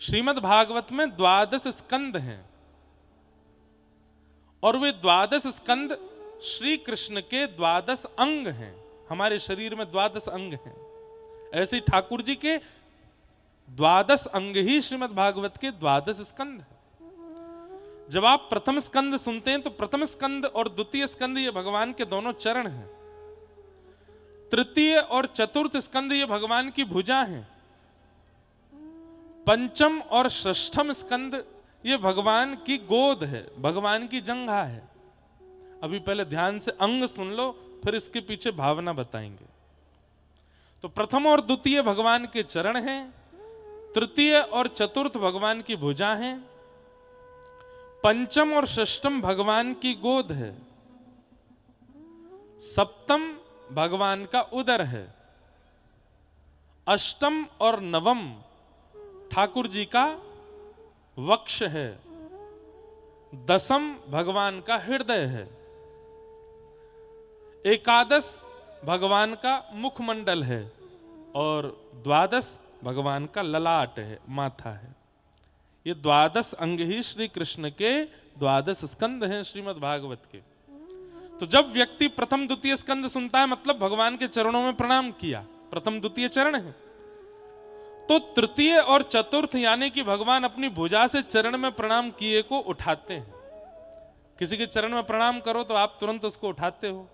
श्रीमद् भागवत में 12 स्कंद हैं और वे 12 स्कंद श्री कृष्ण के 12 अंग हैं। हमारे शरीर में 12 अंग हैं, ऐसे ठाकुर जी के 12 अंग ही श्रीमद् भागवत के 12 स्कंद हैं। जब आप प्रथम स्कंद सुनते हैं तो प्रथम स्कंद और द्वितीय स्कंद ये भगवान के दोनों चरण हैं। तृतीय और चतुर्थ स्कंद ये भगवान की भुजा हैं। पंचम और षष्ठम स्कंद ये भगवान की गोद है, भगवान की जंघा है। अभी पहले ध्यान से अंग सुन लो, फिर इसके पीछे भावना बताएंगे। तो प्रथम और द्वितीय भगवान के चरण हैं, तृतीय और चतुर्थ भगवान की भुजा हैं, पंचम और षष्ठम भगवान की गोद है, सप्तम भगवान का उदर है, अष्टम और नवम ठाकुर जी का वक्ष है, दसम भगवान का हृदय है, एकादश भगवान का मुखमंडल है और द्वादश भगवान का ललाट है, माथा है। ये 12 अंग ही श्री कृष्ण के 12 स्कंद हैं श्रीमद् भागवत के। तो जब व्यक्ति प्रथम द्वितीय स्कंद सुनता है मतलब भगवान के चरणों में प्रणाम किया, प्रथम द्वितीय चरण है। तो तृतीय और चतुर्थ यानी कि भगवान अपनी भुजा से चरण में प्रणाम किए को उठाते हैं। किसी के चरण में प्रणाम करो तो आप तुरंत उसको उठाते हो,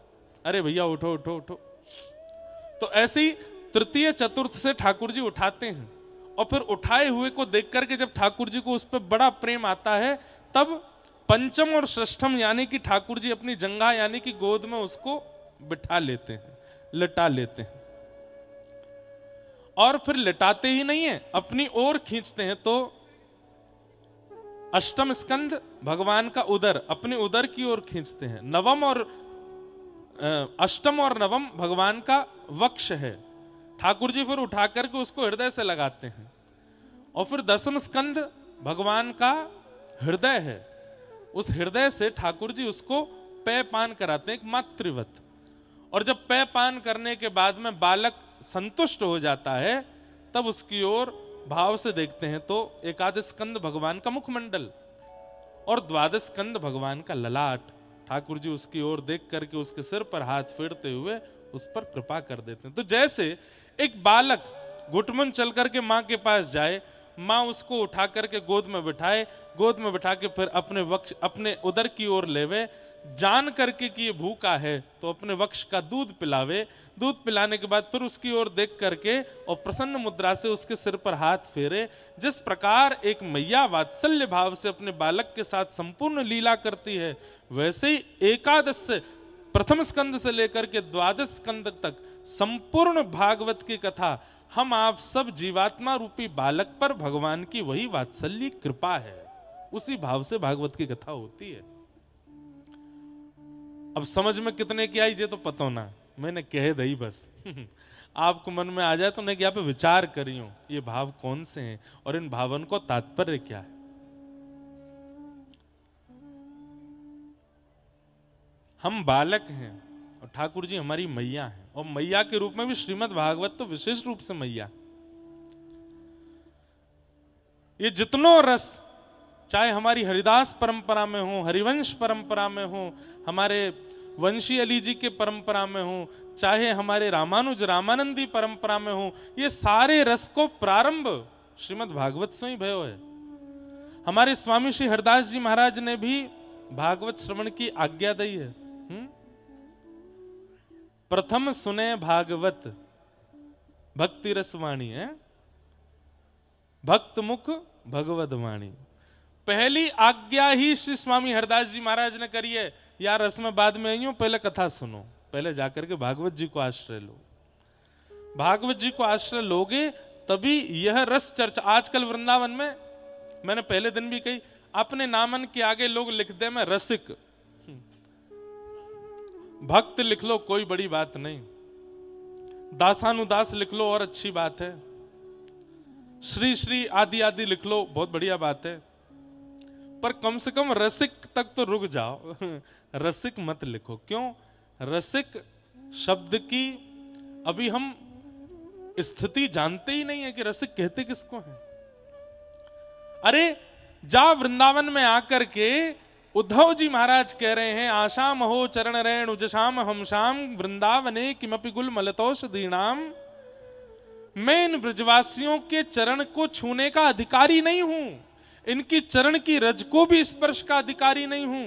अरे भैया उठो उठो उठो। तो ऐसे ही तृतीय चतुर्थ से ठाकुर जी उठाते हैं और फिर उठाए हुए को देख करके जब ठाकुर जी को उस पर बड़ा प्रेम आता है तब पंचम और षष्ठम यानी कि ठाकुर जी अपनी जंघा यानी कि गोद में उसको बिठा लेते हैं, लिटा लेते हैं। और फिर लिटाते ही नहीं है, अपनी ओर खींचते हैं। तो अष्टम स्कंद भगवान का उदर, अपने उदर की ओर खींचते हैं। नवम और अष्टम और नवम भगवान का वक्ष है। ठाकुर जी फिर उठा करके उसको हृदय से लगाते हैं। और फिर दसम स्कंद भगवान का हृदय है। उस हृदय से ठाकुर जी उसको पेय पान कराते हैं, एक मातृवत। और जब पेय पान करने के बाद में बालक संतुष्ट हो जाता है तब उसकी ओर भाव से देखते हैं तो एकादश स्कंद भगवान का मुखमंडल और द्वादश स्कंद भगवान का ललाट। ठाकुर जी उसकी ओर देख करके उसके सिर पर हाथ फेरते हुए उस पर कृपा कर देते हैं। तो जैसे एक बालक घुटमुन चल करके माँ के पास जाए, माँ उसको उठा करके गोद में बिठाए, गोद में बिठा के फिर अपने वक्ष अपने उदर की ओर लेवे, जान करके कि ये भूखा है तो अपने वक्ष का दूध पिलावे, दूध पिलाने के बाद फिर उसकी ओर देख करके और प्रसन्न मुद्रा से उसके सिर पर हाथ फेरे। जिस प्रकार एक मैया वात्सल्य भाव से अपने बालक के साथ संपूर्ण लीला करती है, वैसे ही एकादश से प्रथम स्कंद से लेकर के द्वादश स्कंद तक संपूर्ण भागवत की कथा हम आप सब जीवात्मा रूपी बालक पर भगवान की वही वात्सल्य कृपा है, उसी भाव से भागवत की कथा होती है। अब समझ में कितने की आई ये तो पता ना, मैंने कह दई बस आपको मन में आ जाए तो मैं यहाँ पे विचार करी हूं ये भाव कौन से हैं और इन भावन को तात्पर्य क्या है। हम बालक हैं और ठाकुर जी हमारी मैया हैं, और मैया के रूप में भी श्रीमद् भागवत तो विशेष रूप से मैया। ये जितनों रस चाहे हमारी हरिदास परंपरा में हो, हरिवंश परंपरा में हो, हमारे वंशी अली जी के परंपरा में हो, चाहे हमारे रामानुज रामानंदी परंपरा में हो, ये सारे रस को प्रारंभ श्रीमद् भागवत से ही भयो है। हमारे स्वामी श्री हरदास जी महाराज ने भी भागवत श्रवण की आज्ञा दी है। प्रथम सुने भागवत भक्ति रसवाणी है, भक्त मुख भगवत वाणी। पहली आज्ञा ही श्री स्वामी हरदास जी महाराज ने करी है, यार रस में बाद में आई हूं, पहले कथा सुनो, पहले जाकर के भागवत जी को आश्रय लो। भागवत जी को आश्रय लोगे तभी यह रस चर्चा। आजकल वृंदावन में, मैंने पहले दिन भी कही, अपने नामन के आगे लोग लिख दे मैं रसिक, भक्त लिख लो कोई बड़ी बात नहीं, दासानुदास लिख लो और अच्छी बात है, श्री श्री आदि आदि लिख लो बहुत बढ़िया बात है, पर कम से कम रसिक तक तो रुक जाओ रसिक मत लिखो। क्यों? रसिक शब्द की अभी हम स्थिति जानते ही नहीं है कि रसिक कहते किसको है। अरे जा वृंदावन में आकर के उद्धव जी महाराज कह रहे हैं, आशाम हो चरण रेण उजशाम हमशाम वृंदावने किमपि गुल मलतौषधीणाम। मैं इन ब्रजवासियों के चरण को छूने का अधिकारी नहीं हूं, इनकी चरण की रज को भी स्पर्श का अधिकारी नहीं हूं।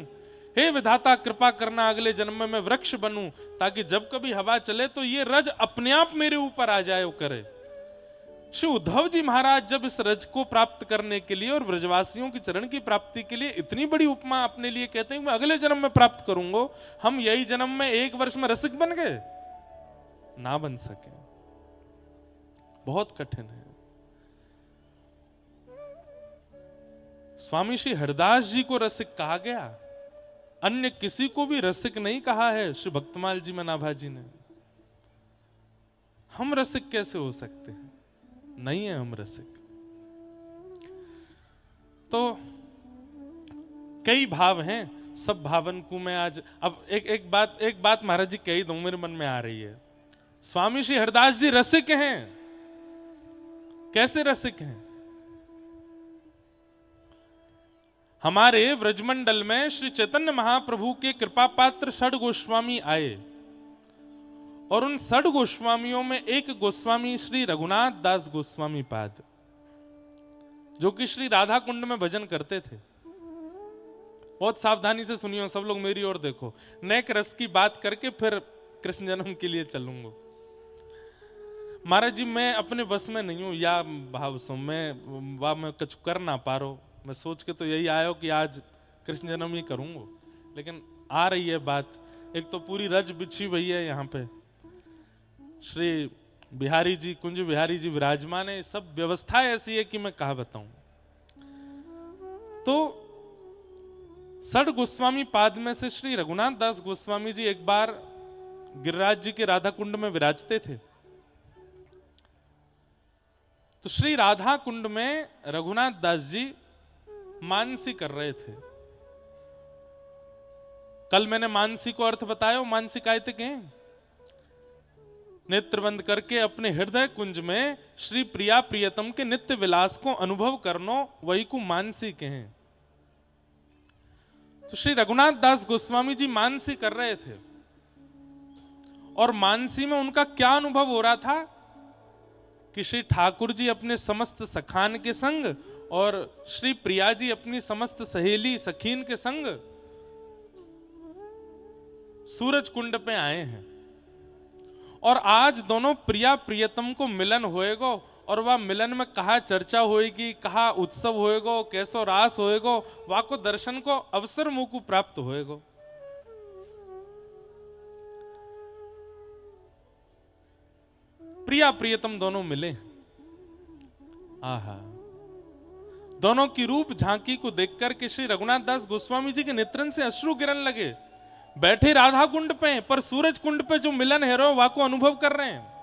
हे विधाता कृपा करना अगले जन्म में मैं वृक्ष बनूं, ताकि जब कभी हवा चले तो ये रज अपने आप मेरे ऊपर आ जाए करे। श्री उद्धव जी महाराज जब इस रज को प्राप्त करने के लिए और ब्रजवासियों की चरण की प्राप्ति के लिए इतनी बड़ी उपमा अपने लिए कहते हैं, मैं अगले जन्म में प्राप्त करूंगा, हम यही जन्म में 1 वर्ष में रसिक बन गए? ना बन सके, बहुत कठिन है। स्वामी श्री हरदास जी को रसिक कहा गया, अन्य किसी को भी रसिक नहीं कहा है श्री भक्तमाल जी मनाभा जी ने। हम रसिक कैसे हो सकते हैं? नहीं है हम रसिक। तो कई भाव हैं, सब भावन को मैं आज अब एक बात महाराज जी कही दूं, मेरे मन में आ रही है। स्वामी श्री हरदास जी रसिक हैं। कैसे रसिक हैं? हमारे व्रजमंडल में श्री चैतन्य महाप्रभु के कृपा पात्र षड गोस्वामी आए, और उन षड गोस्वामियों में एक गोस्वामी श्री रघुनाथ दास गोस्वामी पाद, जो कि श्री राधा कुंड में भजन करते थे। बहुत सावधानी से सुनियो सब लोग, मेरी ओर देखो। नेक रस की बात करके फिर कृष्ण जन्म के लिए चलूंगा। महाराज जी मैं अपने बस में नहीं हूं, या भाव सो मैं कुछ कर ना पा रहा। मैं सोच के तो यही आयो कि आज कृष्ण जन्म ही करूंगा, लेकिन आ रही है बात। एक तो पूरी रज बिछी हुई है यहाँ पे, श्री बिहारी जी, कुंज बिहारी जी विराजमान है, सब व्यवस्था ऐसी है कि मैं कहा बताऊं। तो षड गोस्वामी पाद में से श्री रघुनाथ दास गोस्वामी जी एक बार गिरिराज जी के राधा कुंड में विराजते थे। तो श्री राधा कुंड में रघुनाथ दास जी मानसी कर रहे थे। कल मैंने मानसी को अर्थ बताया। मानसी कहते के नेत्र बंद करके अपने हृदय कुंज में श्री प्रिया प्रियतम के नित्य विलास को अनुभव करनो, वही को मानसी कहें। तो श्री रघुनाथ दास गोस्वामी जी मानसी कर रहे थे, और मानसी में उनका क्या अनुभव हो रहा था कि श्री ठाकुर जी अपने समस्त सखान के संग और श्री प्रिया जी अपनी समस्त सहेली सखीन के संग सूरज कुंड पे आए हैं, और आज दोनों प्रिया प्रियतम को मिलन होएगो, और वह मिलन में कहा चर्चा होएगी, कहा उत्सव होएगो, कैसो रास होएगो, वह को दर्शन को अवसर मुंह को प्राप्त होएगो। प्रिया प्रियतम दोनों मिले। आहा, दोनों की रूप झांकी को देखकर के श्री रघुनाथ दास गोस्वामी जी के नेत्रन से अश्रु गिरने लगे। बैठे राधा कुंड पे, पर सूरज कुंड पे जो मिलन है रो वह को अनुभव कर रहे हैं।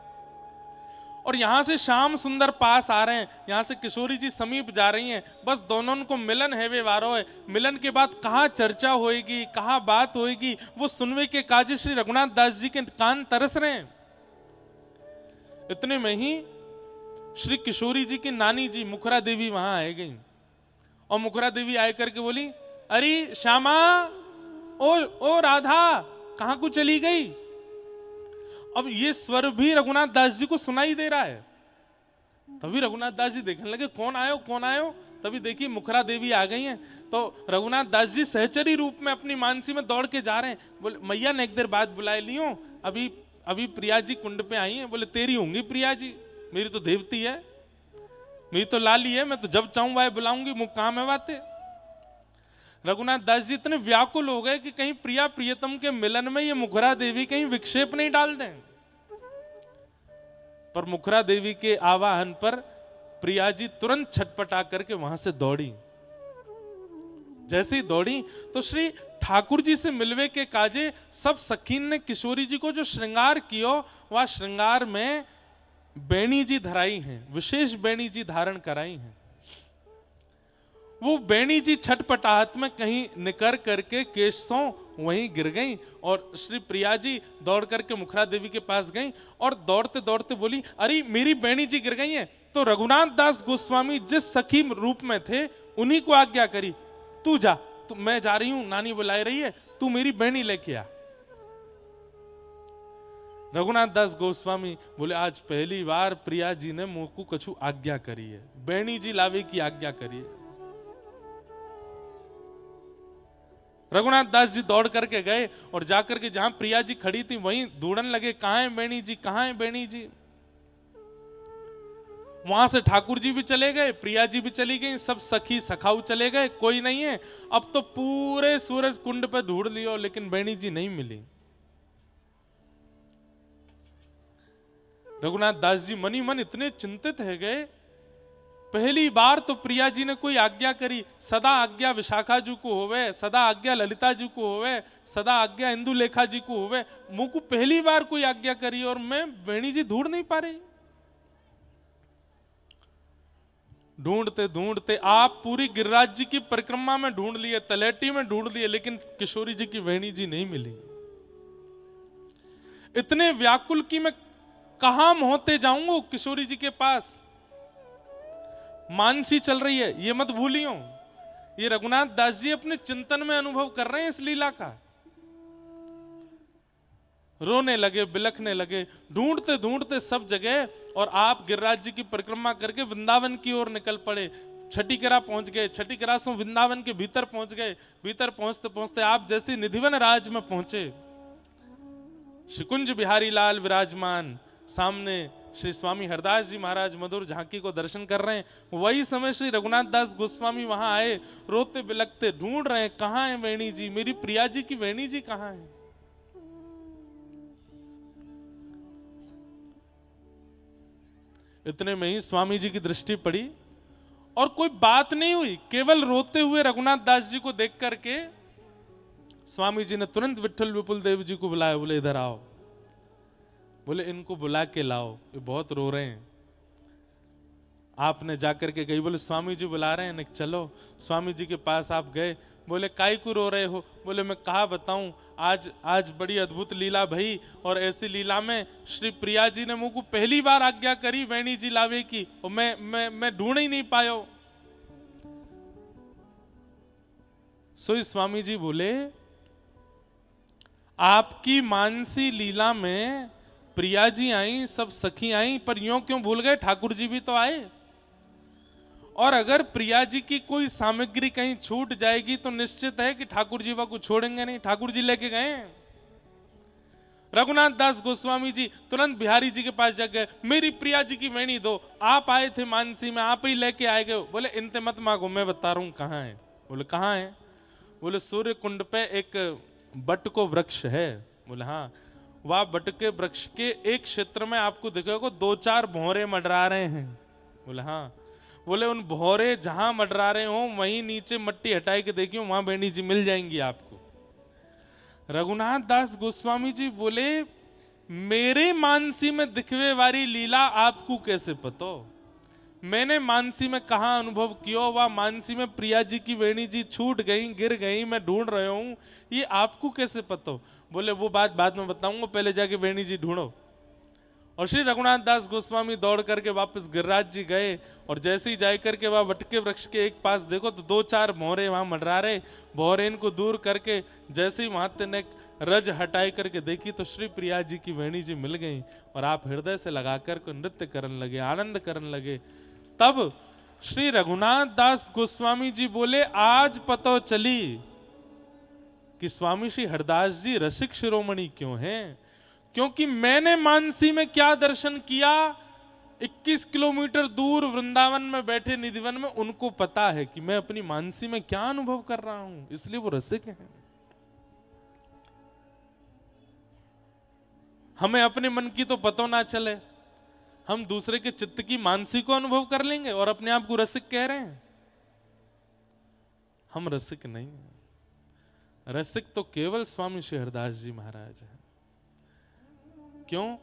और यहां से श्याम सुंदर पास आ रहे हैं, यहां से किशोरी जी समीप जा रही हैं, बस दोनों को मिलन है वे वारो है। मिलन के बाद कहाँ चर्चा होएगी, कहाँ बात होएगी, वो सुनवे के काजी श्री रघुनाथ दास जी के कान तरस रहे हैं। इतने में ही श्री किशोरी जी की नानी जी मुखरा देवी वहां आ गई, और मुखरा देवी आए करके बोली, अरे श्यामा, ओ राधा, कहां को चली गई? अब ये स्वर भी रघुनाथ दास जी को सुनाई दे रहा है। तभी रघुनाथ दास जी देखने लगे कौन आयो कौन आयो। तभी देखिए मुखरा देवी आ गई हैं। तो रघुनाथ दास जी सहचरी रूप में अपनी मानसी में दौड़ के जा रहे हैं। बोले मैया ने एक देर बाद बुलाए लियो, अभी प्रिया जी कुंड पे आई हैं। बोले तेरी होंगी प्रिया जी, मेरी तो देवती है, मेरी तो लाली है, मैं तो जब चाहूं वह बुलाऊंगी, मुझ काम है बातें। रघुनाथ दास जी इतने व्याकुल हो गए कि कहीं प्रिया प्रियतम के मिलन में ये मुखरा देवी कहीं विक्षेप नहीं डाल दें। पर मुखरा देवी के आवाहन पर प्रिया जी तुरंत छटपटा करके वहां से दौड़ी। जैसे ही दौड़ी तो श्री ठाकुर जी से मिलवे के काजे सब सखीन ने किशोरी जी को जो श्रृंगार कियो, वह श्रृंगार में बेणी जी धराई हैं, विशेष बेणी जी धारण कराई हैं। वो बेणी जी छटपटाहट में कहीं निकर करके केशों वहीं गिर गईं और श्री प्रिया जी दौड़ करके मुखरा देवी के पास गईं और दौड़ते दौड़ते बोली, अरे मेरी बेणी जी गिर गई हैं। तो रघुनाथ दास गोस्वामी जिस सखी रूप में थे उन्हीं को आज्ञा करी, तू जा, तू, मैं जा रही हूं, नानी बुला रही है, तू मेरी बेणी लेके आ। रघुनाथ दास गोस्वामी बोले, आज पहली बार प्रिया जी ने मुंह को कछु आज्ञा करी है, बेणी जी लावे की आज्ञा करी है। रघुनाथ दास जी दौड़ करके गए और जाकर के जहां प्रिया जी खड़ी थी वहीं ढूंढने लगे, कहां है बेणी जी, कहां है बेणी जी। वहां से ठाकुर जी भी चले गए, प्रिया जी भी चली गई, सब सखी सखाऊ चले गए, कोई नहीं है। अब तो पूरे सूरज कुंड पे ढूंढ लियो, लेकिन बेणी जी नहीं मिली। रघुनाथ दास जी मनी मन इतने चिंतित है गए, पहली बार तो प्रिया जी ने कोई आज्ञा करी, सदा आज्ञा विशाखा जी को होवे, सदा आज्ञा ललिता जी को होवे, सदा आज्ञा इंदुलेखा जी को होवे, मुंह को पहली बार कोई आज्ञा करी और मैं बेणी जी ढूंढ नहीं पा रही। ढूंढते ढूंढते आप पूरी गिरिराज जी की परिक्रमा में ढूंढ लिए, तलेटी में ढूंढ लिए, लेकिन किशोरी जी की बेणी जी नहीं मिली। इतने व्याकुल की मैं कहां होते जाऊंगा किशोरी जी के पास। मानसी चल रही है, ये मत भूलियो। ये रघुनाथ दास जी अपने चिंतन में अनुभव कर रहे हैं इस लीला का। रोने लगे, बिलखने लगे, ढूंढते ढूंढते सब जगह, और आप गिरिराज जी की परिक्रमा करके वृंदावन की ओर निकल पड़े। छठीकरा पहुंच गए, छठीकरा से वृंदावन के भीतर पहुंच गए। भीतर पहुंचते पहुंचते आप जैसे निधिवन राज में पहुंचे, शिकुंज बिहारी लाल विराजमान, सामने श्री स्वामी हरदास जी महाराज मधुर झांकी को दर्शन कर रहे हैं। वही समय श्री रघुनाथ दास गोस्वामी वहां आए, रोते बिलखते ढूंढ रहे हैं, कहां है वेणी जी, मेरी प्रिया जी की वेणी जी कहां है। इतने में ही स्वामी जी की दृष्टि पड़ी और कोई बात नहीं हुई, केवल रोते हुए रघुनाथ दास जी को देख करके स्वामी जी ने तुरंत विठल विपुल देव जी को बुलाया, बोले इधर आओ, बोले इनको बुला के लाओ, ये बहुत रो रहे हैं। आपने जाकर के गई, बोले स्वामी जी बुला रहे हैं, चलो। स्वामी जी के पास आप गए, बोले काई को रो रहे हो। बोले मैं कहा बताऊं, आज बड़ी अद्भुत लीला भई, और ऐसी लीला में श्री प्रिया जी ने मुझको पहली बार आज्ञा करी वेणी जी लावे की, और मैं ढूंढ ही नहीं पायो। सोई स्वामी जी बोले, आपकी मानसी लीला में प्रिया जी आई, सब सखी आई, पर यूं क्यों भूल गए, ठाकुर जी भी तो आए। और अगर प्रिया जी की कोई सामग्री कहीं छूट जाएगी तो निश्चित है कि ठाकुर जी को छोड़ेंगे नहीं, ठाकुर जी लेके गए। रघुनाथ दास गोस्वामी जी तुरंत बिहारी जी के पास जा गए, मेरी प्रिया जी की वेणी दो, आप आए थे मानसी में, आप ही लेके आए गए। बोले इनते मत मांगो, मैं बता रहा हूं कहां है। बोले कहां है। बोले सूर्य कुंड पे एक बट को वृक्ष है। बोले हाँ। वह बट के वृक्ष के एक क्षेत्र में आपको दिखेगा 2-4 भौरे मंडरा रहे हैं। बोले हाँ। बोले उन भौरे जहां मंडरा रहे हो वहीं नीचे मट्टी हटाई के देखियो, वहां बेणी जी मिल जाएंगी आपको। रघुनाथ दास गोस्वामी जी बोले, मेरे मानसी में दिखवे वाली लीला आपको कैसे पता। मैंने मानसी में कहा अनुभव किया, वह मानसी में प्रिया जी की वेणी जी छूट गई, गिर गई, मैं ढूंढ रहा हूं, ये आपको कैसे पता। बोले वो बात बाद में बताऊंगा, पहले जाके वेणी जी ढूंढो। और श्री रघुनाथ दास गोस्वामी दौड़ करके वापस गिरिराज जी गए, और जैसे ही जाए करके वह वटके वृक्ष के एक पास देखो तो 2-4 भौरे वहां मंडरा रहे। भौरे इनको दूर करके जैसे ही वहां ने रज हटाई करके देखी तो श्री प्रिया जी की वेणी जी मिल गई, और आप हृदय से लगा कर नृत्य करने लगे, आनंद करने लगे। तब श्री रघुनाथ दास गोस्वामी जी बोले, आज पता चली कि स्वामी श्री हरदास जी रसिक शिरोमणि क्यों हैं। क्योंकि मैंने मानसी में क्या दर्शन किया, 21 किलोमीटर दूर वृंदावन में बैठे निधिवन में उनको पता है कि मैं अपनी मानसी में क्या अनुभव कर रहा हूं, इसलिए वो रसिक हैं। हमें अपने मन की तो पता ना चले, हम दूसरे के चित्त की मानसी को अनुभव कर लेंगे और अपने आप को रसिक कह रहे हैं। हम रसिक नहीं हैं, रसिक तो केवल स्वामी श्री हरदास जी महाराज हैं। क्यों?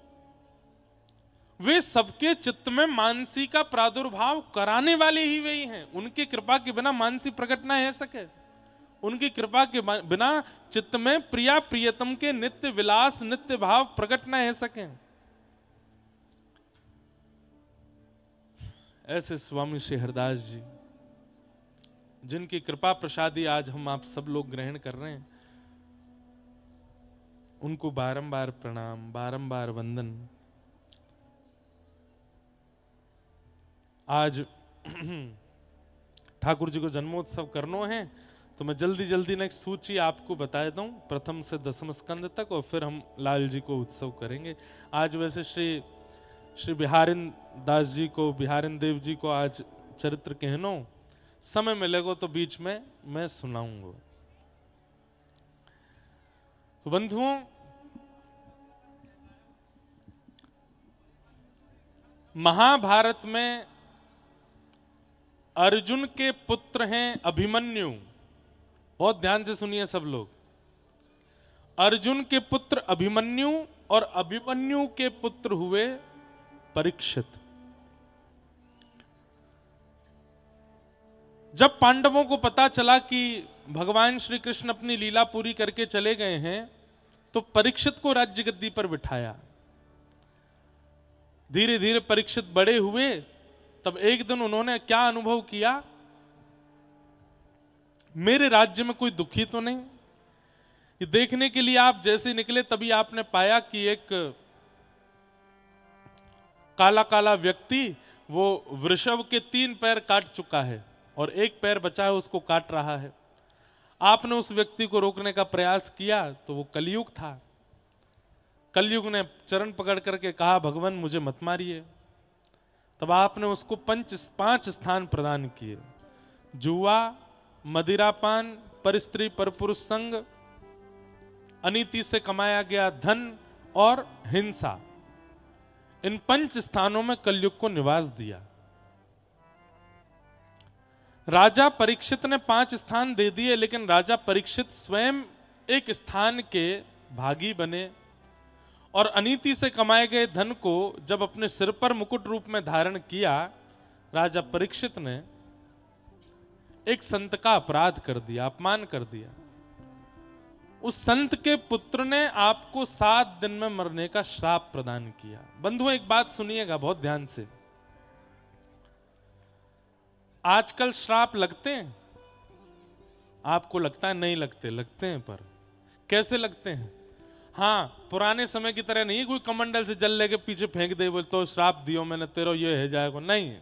वे सबके चित्त में मानसी का प्रादुर्भाव कराने वाले ही वही हैं। उनकी कृपा के बिना मानसी प्रकट ना हो सके। उनकी कृपा के बिना चित्त में प्रिया प्रियतम के नित्य विलास नित्य भाव प्रकट ना हो सके। ऐसे स्वामी श्री हरदास जी, जिनकी कृपा प्रसादी आज हम आप सब लोग ग्रहण कर रहे हैं, उनको बारंबार प्रणाम, बारंबार वंदन। आज ठाकुर जी को जन्मोत्सव करनो है, तो मैं जल्दी जल्दी ने एक सूची आपको बता दूं, प्रथम से दसम स्कंद तक, और फिर हम लाल जी को उत्सव करेंगे। आज वैसे श्री बिहारिन दास जी को, बिहारिन देव जी को आज चरित्र कहनो, समय मिलेगा तो बीच में मैं सुनाऊंगा। तो बंधुओं, महाभारत में अर्जुन के पुत्र हैं अभिमन्यु। बहुत ध्यान से सुनिए सब लोग। अर्जुन के पुत्र अभिमन्यु और अभिमन्यु के पुत्र हुए परीक्षित। जब पांडवों को पता चला कि भगवान श्री कृष्ण अपनी लीला पूरी करके चले गए हैं, तो परीक्षित को राज्य गद्दी पर बिठाया। धीरे धीरे परीक्षित बड़े हुए। तब एक दिन उन्होंने क्या अनुभव किया, मेरे राज्य में कोई दुखी तो नहीं। ये देखने के लिए आप जैसे निकले, तभी आपने पाया कि एक काला काला व्यक्ति वो वृषभ के 3 पैर काट चुका है और 1 पैर बचा है, उसको काट रहा है। आपने उस व्यक्ति को रोकने का प्रयास किया, तो वो कलयुग था। कलयुग ने चरण पकड़ करके कहा, भगवान मुझे मत मारिए। तब आपने उसको 5 स्थान प्रदान किए। जुआ, मदिरापान, परस्त्री परपुरुष संग, अनीति से कमाया गया धन और हिंसा, इन 5 स्थानों में कलयुग को निवास दिया। राजा परीक्षित ने 5 स्थान दे दिए, लेकिन राजा परीक्षित स्वयं एक स्थान के भागी बने और अनीति से कमाए गए धन को जब अपने सिर पर मुकुट रूप में धारण किया, राजा परीक्षित ने एक संत का अपराध कर दिया, अपमान कर दिया। उस संत के पुत्र ने आपको 7 दिन में मरने का श्राप प्रदान किया। बंधुओं, एक बात सुनिएगा बहुत ध्यान से। आजकल श्राप लगते हैं? आपको लगता है नहीं लगते? लगते हैं। पर कैसे लगते हैं? हाँ, पुराने समय की तरह नहीं, कोई कमंडल से जल लेके पीछे फेंक दे बोल तो श्राप दियो मैंने तेरो ये है जाएगा, नहीं।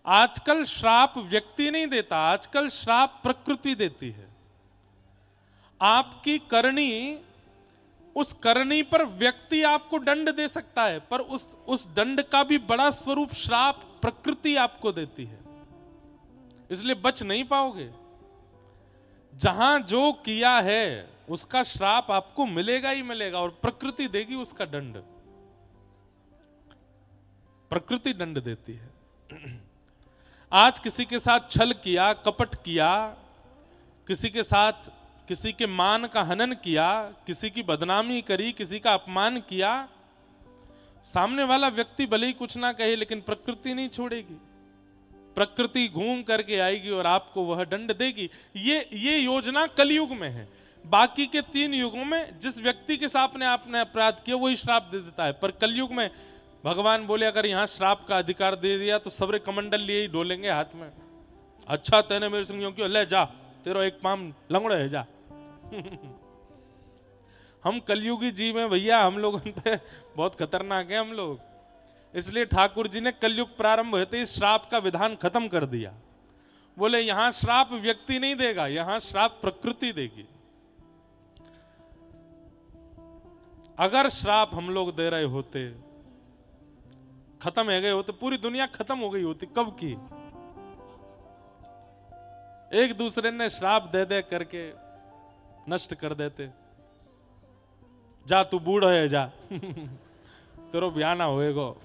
आजकल श्राप व्यक्ति नहीं देता, आजकल श्राप प्रकृति देती है। आपकी करनी, उस करनी पर व्यक्ति आपको दंड दे सकता है, पर उस दंड का भी बड़ा स्वरूप श्राप प्रकृति आपको देती है। इसलिए बच नहीं पाओगे। जहां जो किया है उसका श्राप आपको मिलेगा ही मिलेगा, और प्रकृति देगी उसका दंड। प्रकृति दंड देती है। आज किसी के साथ छल किया, कपट किया, किसी के साथ किसी के मान का हनन किया, किसी की बदनामी करी, किसी का अपमान किया, सामने वाला व्यक्ति भले ही कुछ ना कहे, लेकिन प्रकृति नहीं छोड़ेगी। प्रकृति घूम करके आएगी और आपको वह दंड देगी। ये योजना कलयुग में है। बाकी के 3 युगों में जिस व्यक्ति के साथ आपने अपराध किया वही श्राप दे देता है, पर कलयुग में भगवान बोले अगर यहां श्राप का अधिकार दे दिया तो सबरे कमंडल लिए ही डोलेंगे हाथ में। अच्छा तेने मेरे संग क्यों, ले जा तेरा एक पाम लंगड़े है जा। हम कलयुगी जीव हैं भैया, हम लोग पे बहुत खतरनाक है हम लोग। इसलिए ठाकुर जी ने कलयुग प्रारंभ होते ही श्राप का विधान खत्म कर दिया। बोले यहां श्राप व्यक्ति नहीं देगा, यहां श्राप प्रकृति देगी। अगर श्राप हम लोग दे रहे होते, खत्म हो गए होते, पूरी दुनिया खत्म हो गई होती कब की। एक दूसरे ने श्राप दे दे करके नष्ट कर देते। जा तू बूढ़ो है जा, तेरो ब्याह ना होएगो।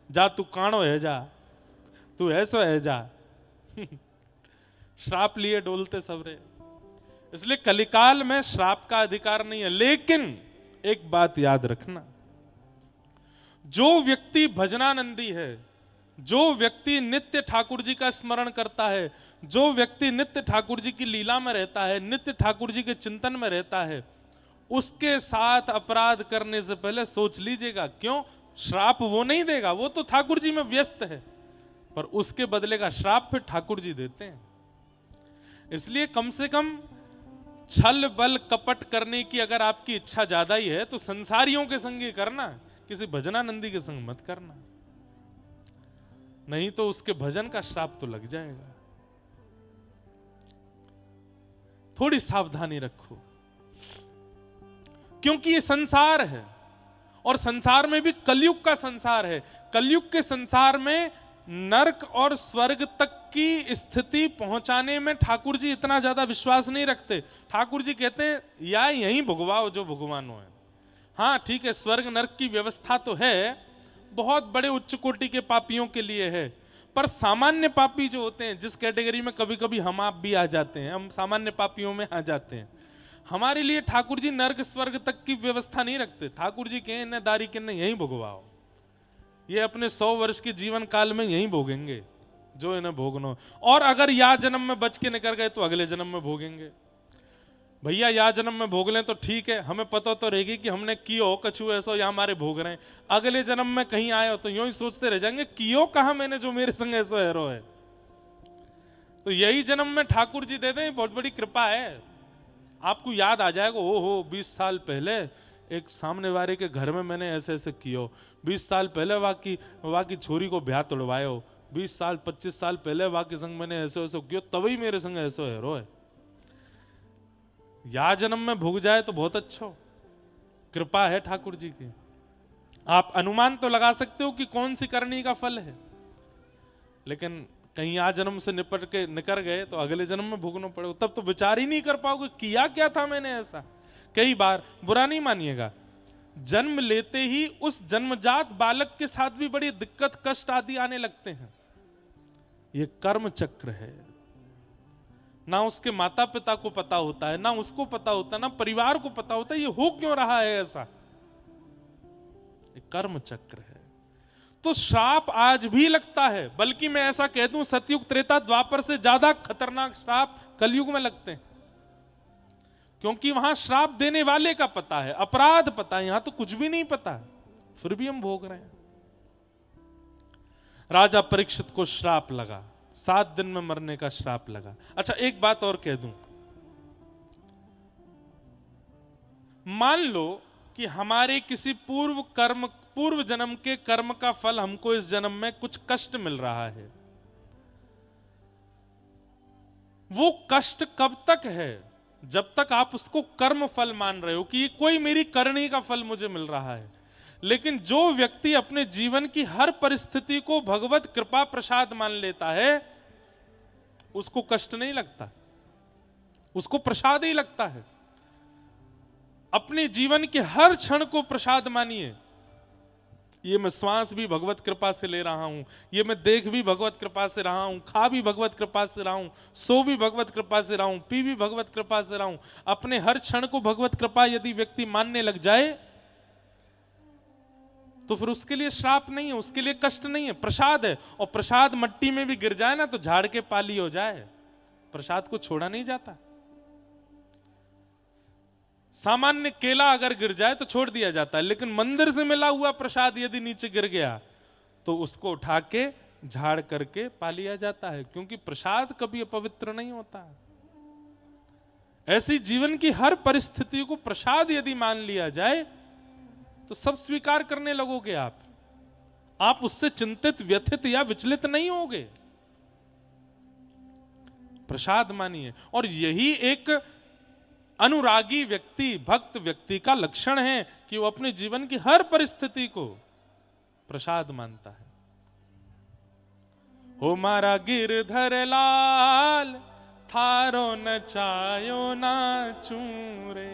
जा तू काणो है जा, तू ऐसो है जा। श्राप लिए डोलते सबरे। इसलिए कलिकाल में श्राप का अधिकार नहीं है। लेकिन एक बात याद रखना, जो व्यक्ति भजनानंदी है, जो व्यक्ति नित्य ठाकुर जी का स्मरण करता है, जो व्यक्ति नित्य ठाकुर जी की लीला में रहता है, नित्य ठाकुर जी के चिंतन में रहता है, उसके साथ अपराध करने से पहले सोच लीजिएगा। क्यों? श्राप वो नहीं देगा, वो तो ठाकुर जी में व्यस्त है, पर उसके बदले का श्राप फिर ठाकुर जी देते हैं। इसलिए कम से कम छल बल कपट करने की अगर आपकी इच्छा ज्यादा ही है तो संसारियों के संग ही करना, किसी भजनानंदी के संग मत करना, नहीं तो उसके भजन का श्राप तो लग जाएगा। थोड़ी सावधानी रखो, क्योंकि ये संसार है और संसार में भी कलयुग का संसार है। कलयुग के संसार में नरक और स्वर्ग तक की स्थिति पहुंचाने में ठाकुर जी इतना ज्यादा विश्वास नहीं रखते। ठाकुर जी कहते हैं या यहीं भुगवाओ जो भगवानो है। हाँ ठीक है, स्वर्ग नरक की व्यवस्था तो है, बहुत बड़े उच्च कोटि के पापियों के लिए है, पर सामान्य पापी जो होते हैं, जिस कैटेगरी में कभी कभी हम आप भी आ जाते हैं, हम सामान्य पापियों में आ जाते हैं, हमारे लिए ठाकुर जी नरक स्वर्ग तक की व्यवस्था नहीं रखते। ठाकुर जी कहें न दारी के न यहीं भोगवाओ, ये अपने 100 वर्ष के जीवन काल में यहीं भोगेंगे जो इन्हें भोगना, और अगर या जन्म में बच के निकल गए तो अगले जन्म में भोगेंगे। भैया या जन्म में भोग लें तो ठीक है, हमें पता तो रहेगी कि हमने कियो कछु ऐसो या हमारे भोग रहे हैं। अगले जन्म में कहीं आए हो तो यूं ही सोचते रह जाएंगे कियो कहा मैंने जो मेरे संग ऐसो हैरो है। तो यही जन्म में ठाकुर जी दे दें, बहुत बड़ी कृपा है। आपको याद आ जाएगा, ओहो 20 साल पहले एक सामने वाले के घर में मैंने ऐसे ऐसे कियो, 20 साल पहले वहाँ की छोरी को ब्याह तोड़वायो, 20 साल 25 साल पहले वहाँ के संग मैंने ऐसे ऐसे कियो, तभी मेरे संग ऐसो हैरो है। या जन्म में भोग जाए तो बहुत अच्छा, कृपा है ठाकुर जी की। आप अनुमान तो लगा सकते हो कि कौन सी करनी का फल है, लेकिन कहीं आ जन्म से निपट के निकल गए तो अगले जन्म में भोगना पड़े, तब तो विचार ही नहीं कर पाओगे किया क्या था मैंने ऐसा। कई बार, बुरा नहीं मानिएगा, जन्म लेते ही उस जन्मजात बालक के साथ भी बड़ी दिक्कत कष्ट आदि आने लगते हैं। ये कर्म चक्र है, ना उसके माता पिता को पता होता है, ना उसको पता होता है, ना परिवार को पता होता है ये हो क्यों रहा है ऐसा। ये कर्म चक्र है। तो श्राप आज भी लगता है, बल्कि मैं ऐसा कह दूं सतयुग त्रेता द्वापर से ज्यादा खतरनाक श्राप कलयुग में लगते हैं, क्योंकि वहां श्राप देने वाले का पता है, अपराध पता है, यहां तो कुछ भी नहीं पता है, फिर भी हम भोग रहे हैं। राजा परीक्षित को श्राप लगा, 7 दिन में मरने का श्राप लगा। अच्छा एक बात और कह दूं, मान लो कि हमारे किसी पूर्व जन्म के कर्म का फल हमको इस जन्म में कुछ कष्ट मिल रहा है। वो कष्ट कब तक है? जब तक आप उसको कर्म फल मान रहे हो कि ये कोई मेरी करनी का फल मुझे मिल रहा है। लेकिन जो व्यक्ति अपने जीवन की हर परिस्थिति को भगवत कृपा प्रसाद मान लेता है, उसको कष्ट नहीं लगता, उसको प्रसाद ही लगता है। अपने जीवन के हर क्षण को प्रसाद मानिए। ये मैं श्वास भी भगवत कृपा से ले रहा हूं, ये मैं देख भी भगवत कृपा से रहा हूं, खा भी भगवत कृपा से रहा हूं, सो भी भगवत कृपा से रहा हूं, पी भी भगवत कृपा से रहा हूं। अपने हर क्षण को भगवत कृपा यदि व्यक्ति मानने लग जाए तो फिर उसके लिए श्राप नहीं है, उसके लिए कष्ट नहीं है, प्रसाद है। और प्रसाद मट्टी में भी गिर जाए ना तो झाड़ के पाली हो जाए, प्रसाद को छोड़ा नहीं जाता। सामान्य केला अगर गिर जाए तो छोड़ दिया जाता है, लेकिन मंदिर से मिला हुआ प्रसाद यदि नीचे गिर गया तो उसको उठा के झाड़ करके पा लिया जाता है, क्योंकि प्रसाद कभी अपवित्र नहीं होता। ऐसी जीवन की हर परिस्थिति को प्रसाद यदि मान लिया जाए तो सब स्वीकार करने लगोगे आप उससे चिंतित, व्यथित या विचलित नहीं होगे। प्रसाद मानिए। और यही एक अनुरागी व्यक्ति, भक्त व्यक्ति का लक्षण है कि वो अपने जीवन की हर परिस्थिति को प्रसाद मानता है। हो मारा गिरधर लाल थारो नचायो नाचू रे,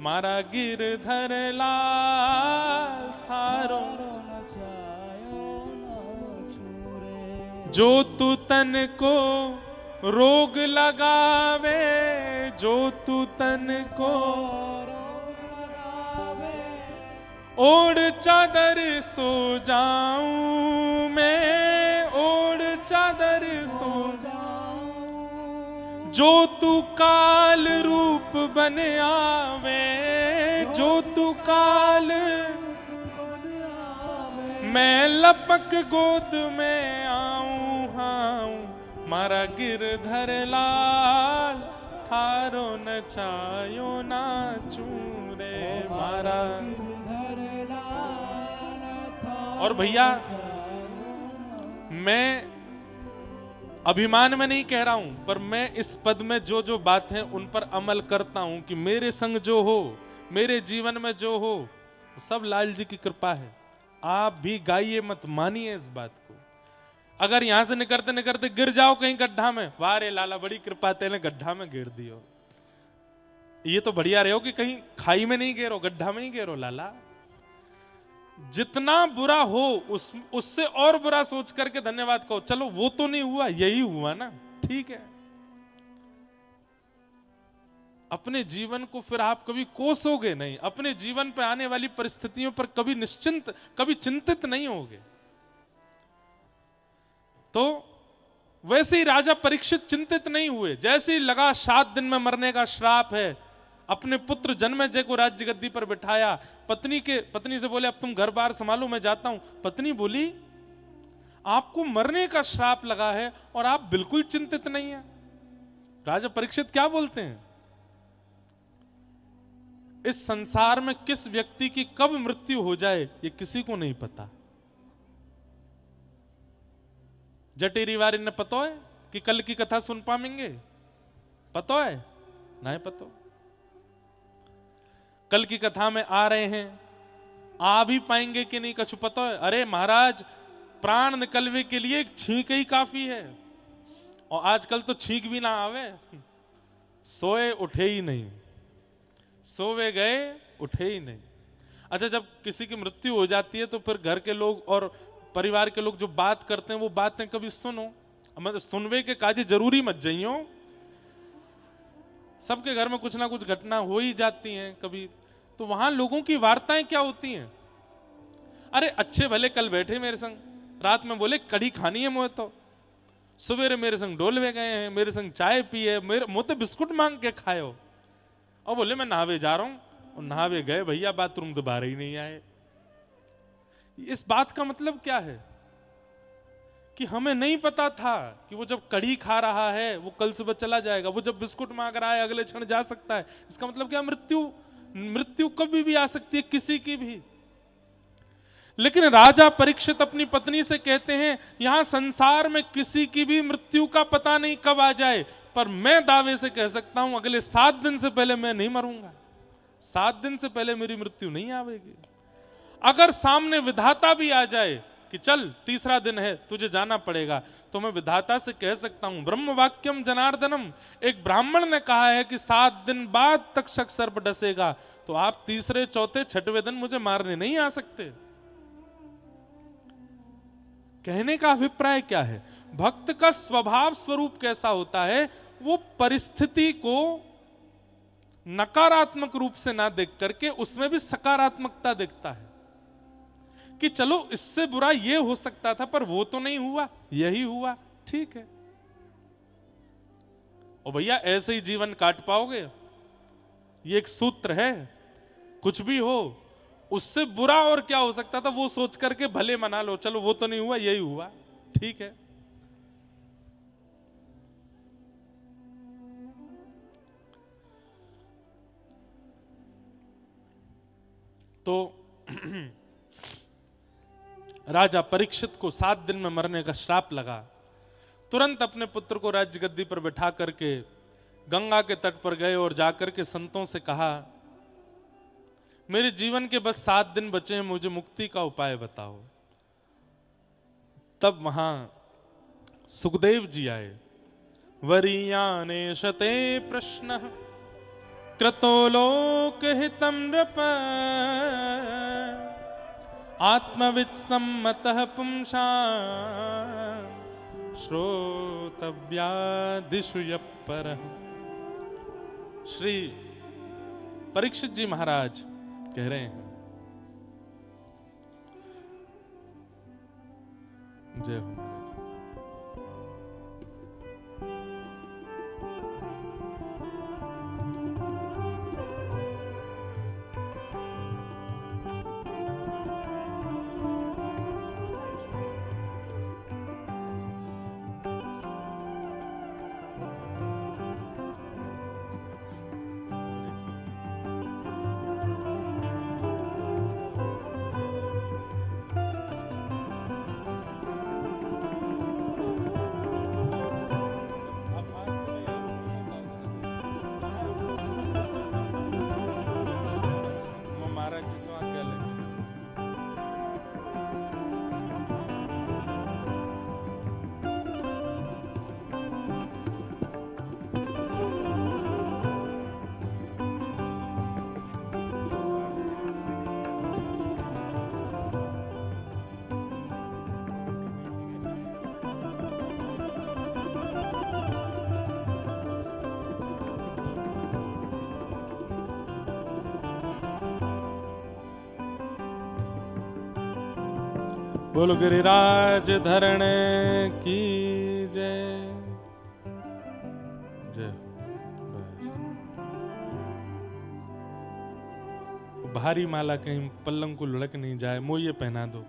मारा गिरधर लाल थारो नचायो नाचू रे। जो तू तन को रोग लगावे, जो तू तन को रोग लगावे, ओढ़ चादर सो जाऊं मैं, ओढ़ चादर सो जाऊं, जो तू काल रूप बन आवे, जो तू काल मैं लपक गोद में आऊं, हाऊं मारा गिरधर लाल, थारो नचायो नाचूं रे मारा। और भैया मैं अभिमान में नहीं कह रहा हूं, पर मैं इस पद में जो जो बात है उन पर अमल करता हूं कि मेरे संग जो हो, मेरे जीवन में जो हो, सब लाल जी की कृपा है। आप भी गाइए, मत मानिए इस बात को। अगर यहां से निकलते निकलते गिर जाओ कहीं गड्ढा में, वाह रे लाला बड़ी कृपा तेने गड्ढा में गिर दियो, ये तो बढ़िया रहे हो कि कहीं खाई में नहीं गिरो, गड्ढा में ही गिरो लाला। जितना बुरा हो उससे और बुरा सोच करके धन्यवाद कहो, चलो वो तो नहीं हुआ, यही हुआ ना, ठीक है। अपने जीवन को फिर आप कभी कोसोगे नहीं, अपने जीवन पर आने वाली परिस्थितियों पर कभी चिंतित नहीं होगे। तो वैसे ही राजा परीक्षित चिंतित नहीं हुए। जैसे ही लगा 7 दिन में मरने का श्राप है, अपने पुत्र जन्मेजय को राज्य गद्दी पर बिठाया। पत्नी से बोले अब तुम घर बार संभालो, मैं जाता हूं। पत्नी बोली आपको मरने का श्राप लगा है और आप बिल्कुल चिंतित नहीं है। राजा परीक्षित क्या बोलते हैं, इस संसार में किस व्यक्ति की कब मृत्यु हो जाए ये किसी को नहीं पता। जटेरी वारी ने पता है कि कल की कथा सुन पाएंगे, पता है नहीं पता। कल की कथा में आ रहे हैं, आ भी पाएंगे कि नहीं कछु पता है। अरे महाराज प्राण निकलवे के लिए एक छींक ही काफी है, और आजकल तो छींक भी ना आवे, सोए उठे ही नहीं, सोवे गए उठे ही नहीं। अच्छा, जब किसी की मृत्यु हो जाती है तो फिर घर के लोग और परिवार के लोग जो बात करते हैं वो बातें कभी सुनो, मतलब सुनवे के काजे जरूरी मत जाइयो। सबके घर में कुछ ना कुछ घटना हो ही जाती हैं कभी, तो वहां लोगों की वार्ताएं क्या होती हैं। अरे अच्छे भले कल बैठे मेरे संग, रात में बोले कढ़ी खानी है मुझे, तो सवेरे मेरे संग डोलवे गए हैं, मेरे संग चाय पी है, मेरे मुंह तो बिस्कुट मांग के खाए हो, और बोले मैं नहावे जा रहा हूं, और नहावे गए भैया, बाथरूम दोबारा ही नहीं आए। इस बात का मतलब क्या है कि हमें नहीं पता था कि वो जब कढ़ी खा रहा है वो कल सुबह चला जाएगा, वो जब बिस्कुट मांग रहा है अगले क्षण जा सकता है। इसका मतलब क्या, मृत्यु कभी भी आ सकती है किसी की भी। लेकिन राजा परीक्षित अपनी पत्नी से कहते हैं यहां संसार में किसी की भी मृत्यु का पता नहीं कब आ जाए, पर मैं दावे से कह सकता हूं अगले 7 दिन से पहले मैं नहीं मरूंगा, 7 दिन से पहले मेरी मृत्यु नहीं आवेगी। अगर सामने विधाता भी आ जाए कि चल 3रा दिन है तुझे जाना पड़ेगा, तो मैं विधाता से कह सकता हूं ब्रह्म वाक्यम जनार्दनम, एक ब्राह्मण ने कहा है कि 7 दिन बाद तक्षक सर्प डसेगा, तो आप 3रे 4थे 6वें दिन मुझे मारने नहीं आ सकते। कहने का अभिप्राय क्या है, भक्त का स्वभाव स्वरूप कैसा होता है, वो परिस्थिति को नकारात्मक रूप से ना देख करके उसमें भी सकारात्मकता देखता है कि चलो इससे बुरा ये हो सकता था पर वो तो नहीं हुआ, यही हुआ, ठीक है। और भैया ऐसे ही जीवन काट पाओगे, ये एक सूत्र है, कुछ भी हो उससे बुरा और क्या हो सकता था वो सोच करके भले मना लो, चलो वो तो नहीं हुआ यही हुआ, ठीक है। तो राजा परीक्षित को 7 दिन में मरने का श्राप लगा। तुरंत अपने पुत्र को राज्य गद्दी पर बैठा करके गंगा के तट पर गए और जाकर के संतों से कहा मेरे जीवन के बस 7 दिन बचे हैं, मुझे मुक्ति का उपाय बताओ। तब वहां सुखदेव जी आए। वरीयाने शते प्रश्न क्रतो लोक हितम नृप आत्मविद सम्मतः पुंसा श्रोतव्यादिषु यप्परः। श्री परीक्षित जी महाराज कह रहे हैं जय हो महाराज। महाराज जी से आज्ञा लेंगे। बोलो गिरिराज धरण की जय। जय। बस भारी माला कहीं पल्लंग को लुढ़क नहीं जाए, मोये पहना दो।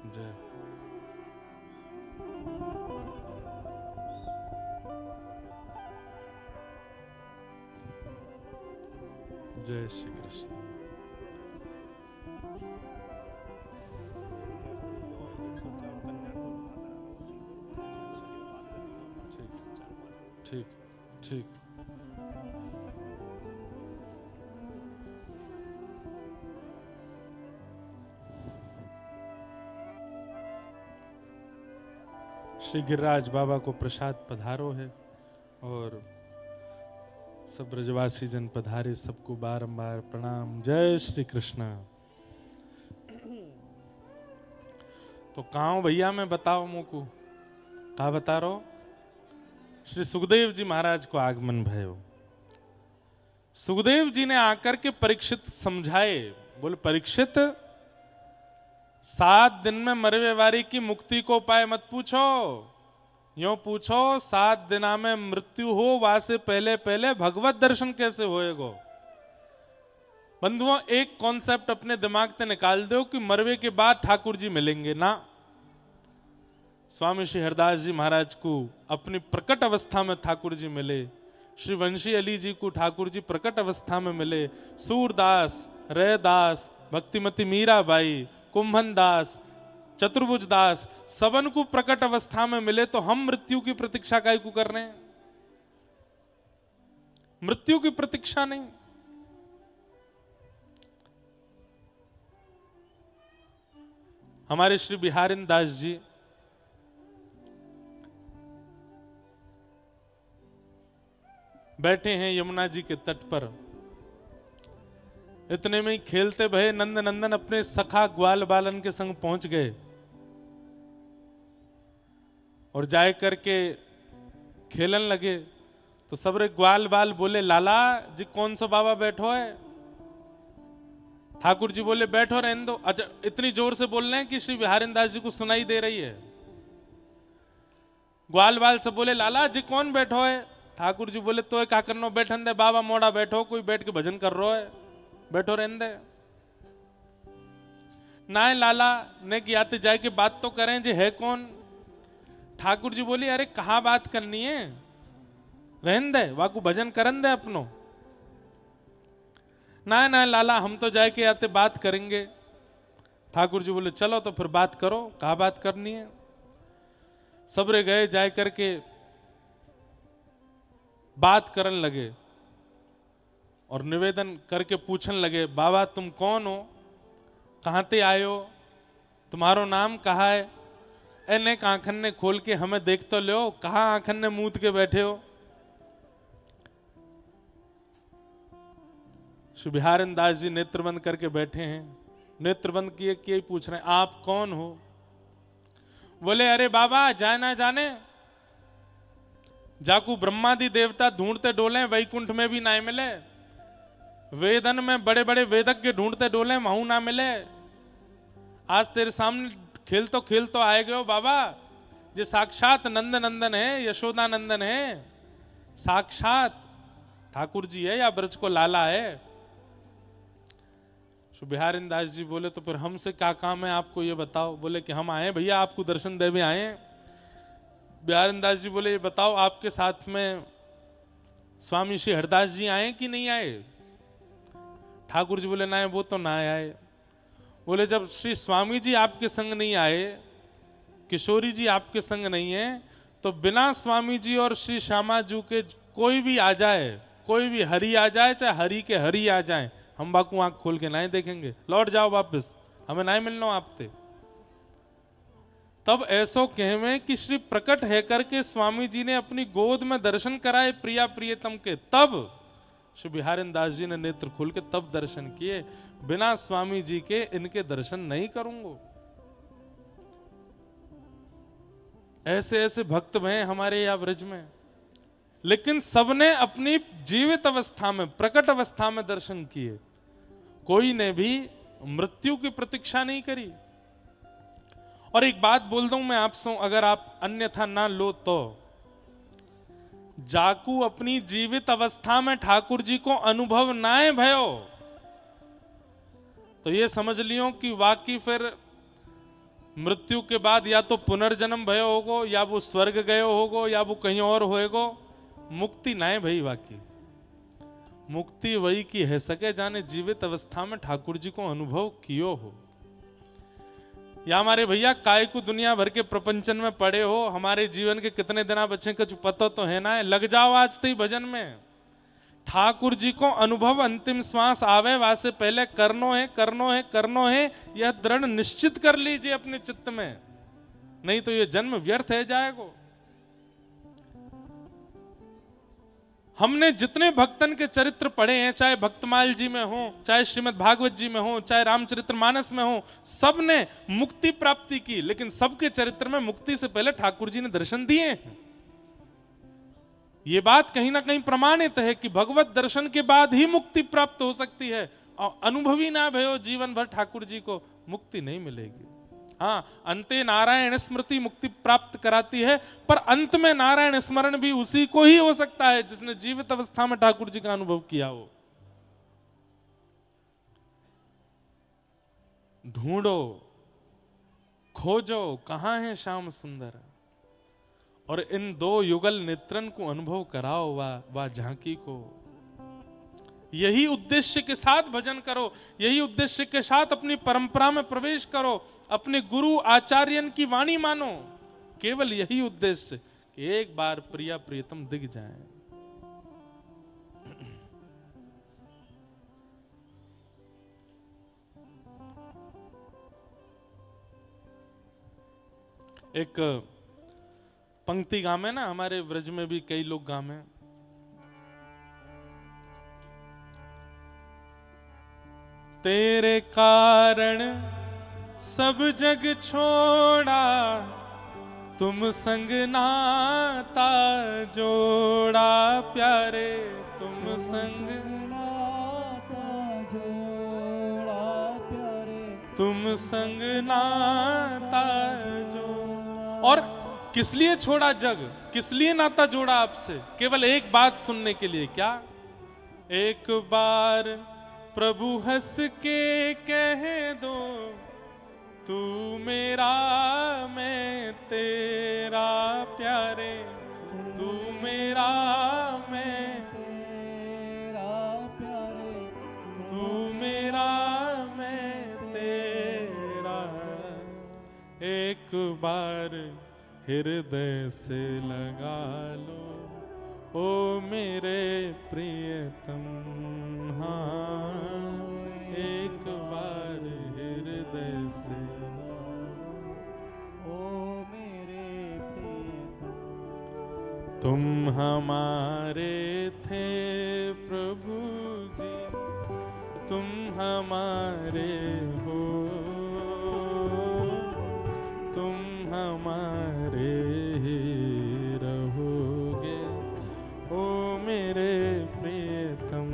जय। जय श्री कृष्ण। ठीक ठीक। श्री गिरिराज बाबा को प्रसाद पधारो है और सब ब्रजवासी जन पधारे, सबको बारंबार प्रणाम। जय श्री कृष्ण। तो कहाँ भैया मैं बताओ मोको कहा बता रहा हूं। श्री सुखदेव जी महाराज को आगमन भयो। सुखदेव जी ने आकर के परीक्षित समझाए, बोले परीक्षित 7 दिन में मरवे वारी की मुक्ति को उपाय मत पूछो, यो पूछो 7 दिना में मृत्यु हो वासे पहले पहले भगवत दर्शन कैसे होएगो। बंधुओं एक कॉन्सेप्ट अपने दिमाग से निकाल दो कि मरवे के बाद ठाकुर जी मिलेंगे ना। स्वामी श्री हरदास जी महाराज को अपनी प्रकट अवस्था में ठाकुर जी मिले, श्री वंशी अली जी को ठाकुर जी प्रकट अवस्था में मिले, सूरदास, रैदास, भक्तिमती मीराबाई, कुंभन दास, चतुर्भुज दास सबन को प्रकट अवस्था में मिले, तो हम मृत्यु की प्रतीक्षा काहे को कर रहे हैं। मृत्यु की प्रतीक्षा नहीं। हमारे श्री बिहारिन दास जी बैठे हैं यमुना जी के तट पर, इतने में ही खेलते भये नंद नंदन अपने सखा ग्वाल बालन के संग पहुंच गए और जाए करके खेलन लगे। तो सबरे ग्वाल बाल बोले लाला जी कौन सा बाबा बैठो है। ठाकुर जी बोले बैठो रहने दो। अच्छा इतनी जोर से बोल रहे हैं कि श्री बिहारिन दास जी को सुनाई दे रही है। ग्वाल बाल सब बोले लाला जी कौन बैठो है। ठाकुर जी बोले तो क्या करना बैठन दे बाबा मोड़ा बैठो, कोई बैठ के भजन कर रहा है, बैठो रहने दे। ना लाला ने कि आते जाए के बात तो करें जी है कौन। ठाकुर जी बोली अरे कहाँ बात करनी है, रहने दे वाकू भजन करन दे अपनो। ना ना लाला हम तो जाए के आते बात करेंगे। ठाकुर जी बोले चलो तो फिर बात करो, कहाँ बात करनी है। सबरे गए जाए करके बात करन लगे और निवेदन करके पूछन लगे बाबा तुम कौन हो, कहाँ ते आए हो, तुम्हारो नाम कहा है। एने आंखन ने खोल के हमें देख तो लो, कहाँ आंखन ने मूत के बैठे हो। श्री बिहारिन दास जी नेत्र बंद करके बैठे हैं, नेत्र बंद किए किए पूछ रहे हैं आप कौन हो। बोले अरे बाबा जाए ना जाने, जाकू ब्रह्मादि देवता ढूंढते डोले वैकुंठ में भी ना मिले, वेदन में बड़े बड़े वेदज्ञ ढूंढते डोले, महू ना मिले। आज तेरे सामने खेल तो आए गए हो बाबा। ये साक्षात नंद नंदन है, यशोदा नंदन है, साक्षात ठाकुर जी है या ब्रज को लाला है। तो बिहारी दास जी बोले तो फिर हमसे क्या काम है, आपको ये बताओ। बोले कि हम आए भैया आपको दर्शन देवे आए। बिहारी दास जी बोले ये बताओ आपके साथ में स्वामी श्री हरदास जी आए कि नहीं आए। ठाकुर जी बोले ना वो तो ना आए। बोले जब श्री स्वामी जी आपके संग नहीं आए, किशोरी जी आपके संग नहीं है, तो बिना स्वामी जी और श्री श्यामा जू के कोई भी आ जाए, कोई भी हरि आ जाए, चाहे हरि के हरि आ जाए, हम बाकू आंख खोल के ना देखेंगे, लौट जाओ वापस, हमें ना मिलना आपते। तब ऐसो कहवे कि श्री प्रकट है करके स्वामी जी ने अपनी गोद में दर्शन कराए प्रिया प्रियतम के, तब श्री बिहारी दास जी ने नेत्र खोल के तब दर्शन किए। बिना स्वामी जी के इनके दर्शन नहीं करूंगा। ऐसे ऐसे भक्त हैं हमारे या ब्रज में, लेकिन सबने अपनी जीवित अवस्था में, प्रकट अवस्था में दर्शन किए। कोई ने भी मृत्यु की प्रतीक्षा नहीं करी। और एक बात बोल दूं मैं आपसे, अगर आप अन्यथा ना लो तो, जाकू अपनी जीवित अवस्था में ठाकुर जी को अनुभव नाए भयो, तो ये समझ लियो कि वाकई फिर मृत्यु के बाद या तो पुनर्जन्म भयो होगो, या वो स्वर्ग गयो होगो, या वो कहीं और होएगो। मुक्ति नाए भई वाकई। मुक्ति वही की है सके जाने जीवित अवस्था में ठाकुर जी को अनुभव कियो हो। या हमारे भैया काय को दुनिया भर के प्रपंचन में पड़े हो, हमारे जीवन के कितने दिन बचे कुछ पता तो है ना। लग जाओ आज ते भजन में। ठाकुर जी को अनुभव अंतिम श्वास आवे वासे पहले करनो है, करनो है, करनो है, यह दृढ़ निश्चित कर लीजिए अपने चित्त में, नहीं तो यह जन्म व्यर्थ है जाएगा। हमने जितने भक्तन के चरित्र पढ़े हैं, चाहे भक्तमाल जी में हो, चाहे श्रीमद् भागवत जी में हो, चाहे रामचरितमानस में हो, सब ने मुक्ति प्राप्ति की, लेकिन सबके चरित्र में मुक्ति से पहले ठाकुर जी ने दर्शन दिए हैं। ये बात कहीं ना कहीं प्रमाणित है कि भगवत दर्शन के बाद ही मुक्ति प्राप्त हो सकती है। और अनुभवी ना भयो जीवन भर ठाकुर जी को, मुक्ति नहीं मिलेगी। हाँ, अंते नारायण स्मृति मुक्ति प्राप्त कराती है, पर अंत में नारायण स्मरण भी उसी को ही हो सकता है जिसने जीवित अवस्था में ठाकुर जी का अनुभव किया हो। ढूंढो, खोजो, कहां है श्याम सुंदर, और इन दो युगल नेत्रन को अनुभव कराओ वा झांकी को। यही उद्देश्य के साथ भजन करो, यही उद्देश्य के साथ अपनी परंपरा में प्रवेश करो, अपने गुरु आचार्यन की वाणी मानो। केवल यही उद्देश्य कि एक बार प्रिया प्रियतम दिख जाए। एक पंक्ति गामे ना, हमारे व्रज में भी कई लोग गामे, तेरे कारण सब जग छोड़ा, तुम संग नाता जोड़ा प्यारे, तुम संग नाता जोड़ा प्यारे, तुम संग नाता जोड़ा। और किस लिए छोड़ा जग, किस लिए नाता जोड़ा आपसे? केवल एक बात सुनने के लिए। क्या? एक बार प्रभु हंस के कह दो, तू मेरा मैं तेरा प्यारे, तू मेरा मैं तेरा प्यारे, तू मेरा मैं तेरा। एक बार हृदय से लगा लो, ओ मेरे प्रियतम। हाँ, एक बार हृदय से, ओ मेरे प्रियतम। तुम हमारे थे प्रभु जी, तुम हमारे हो, तुम हमारे ही रहोगे, ओ मेरे प्रियतम।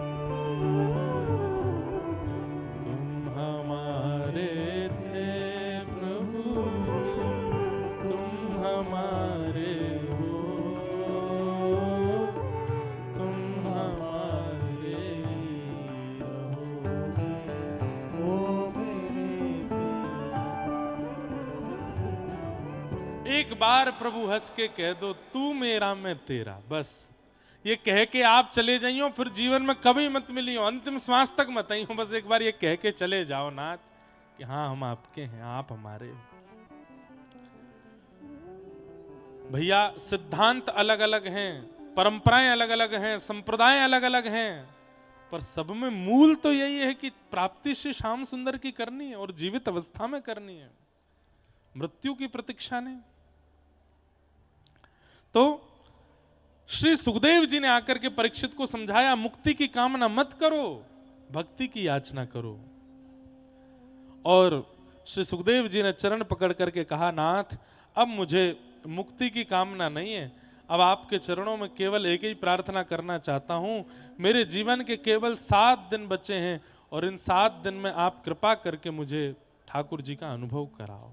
एक बार प्रभु हंस के कह दो तू मेरा मैं तेरा, बस ये कह के आप चले जाइयो, फिर जीवन में कभी मत मिलियो, अंतिम श्वास तक मत आइयो, बस एक बार ये कह के चले जाओ नाथ कि हाँ हम आपके हैं, आप हमारे हो। भैया सिद्धांत अलग अलग हैं, परंपराएं अलग अलग हैं, संप्रदाय अलग अलग हैं, पर सब में मूल तो यही है कि प्राप्ति श्री श्याम सुंदर की करनी है और जीवित अवस्था में करनी है, मृत्यु की प्रतीक्षा नहीं। तो श्री सुखदेव जी ने आकर के परीक्षित को समझाया, मुक्ति की कामना मत करो, भक्ति की याचना करो। और श्री सुखदेव जी ने चरण पकड़ करके कहा, नाथ अब मुझे मुक्ति की कामना नहीं है, अब आपके चरणों में केवल एक ही प्रार्थना करना चाहता हूं, मेरे जीवन के केवल 7 दिन बचे हैं और इन 7 दिन में आप कृपा करके मुझे ठाकुर जी का अनुभव कराओ।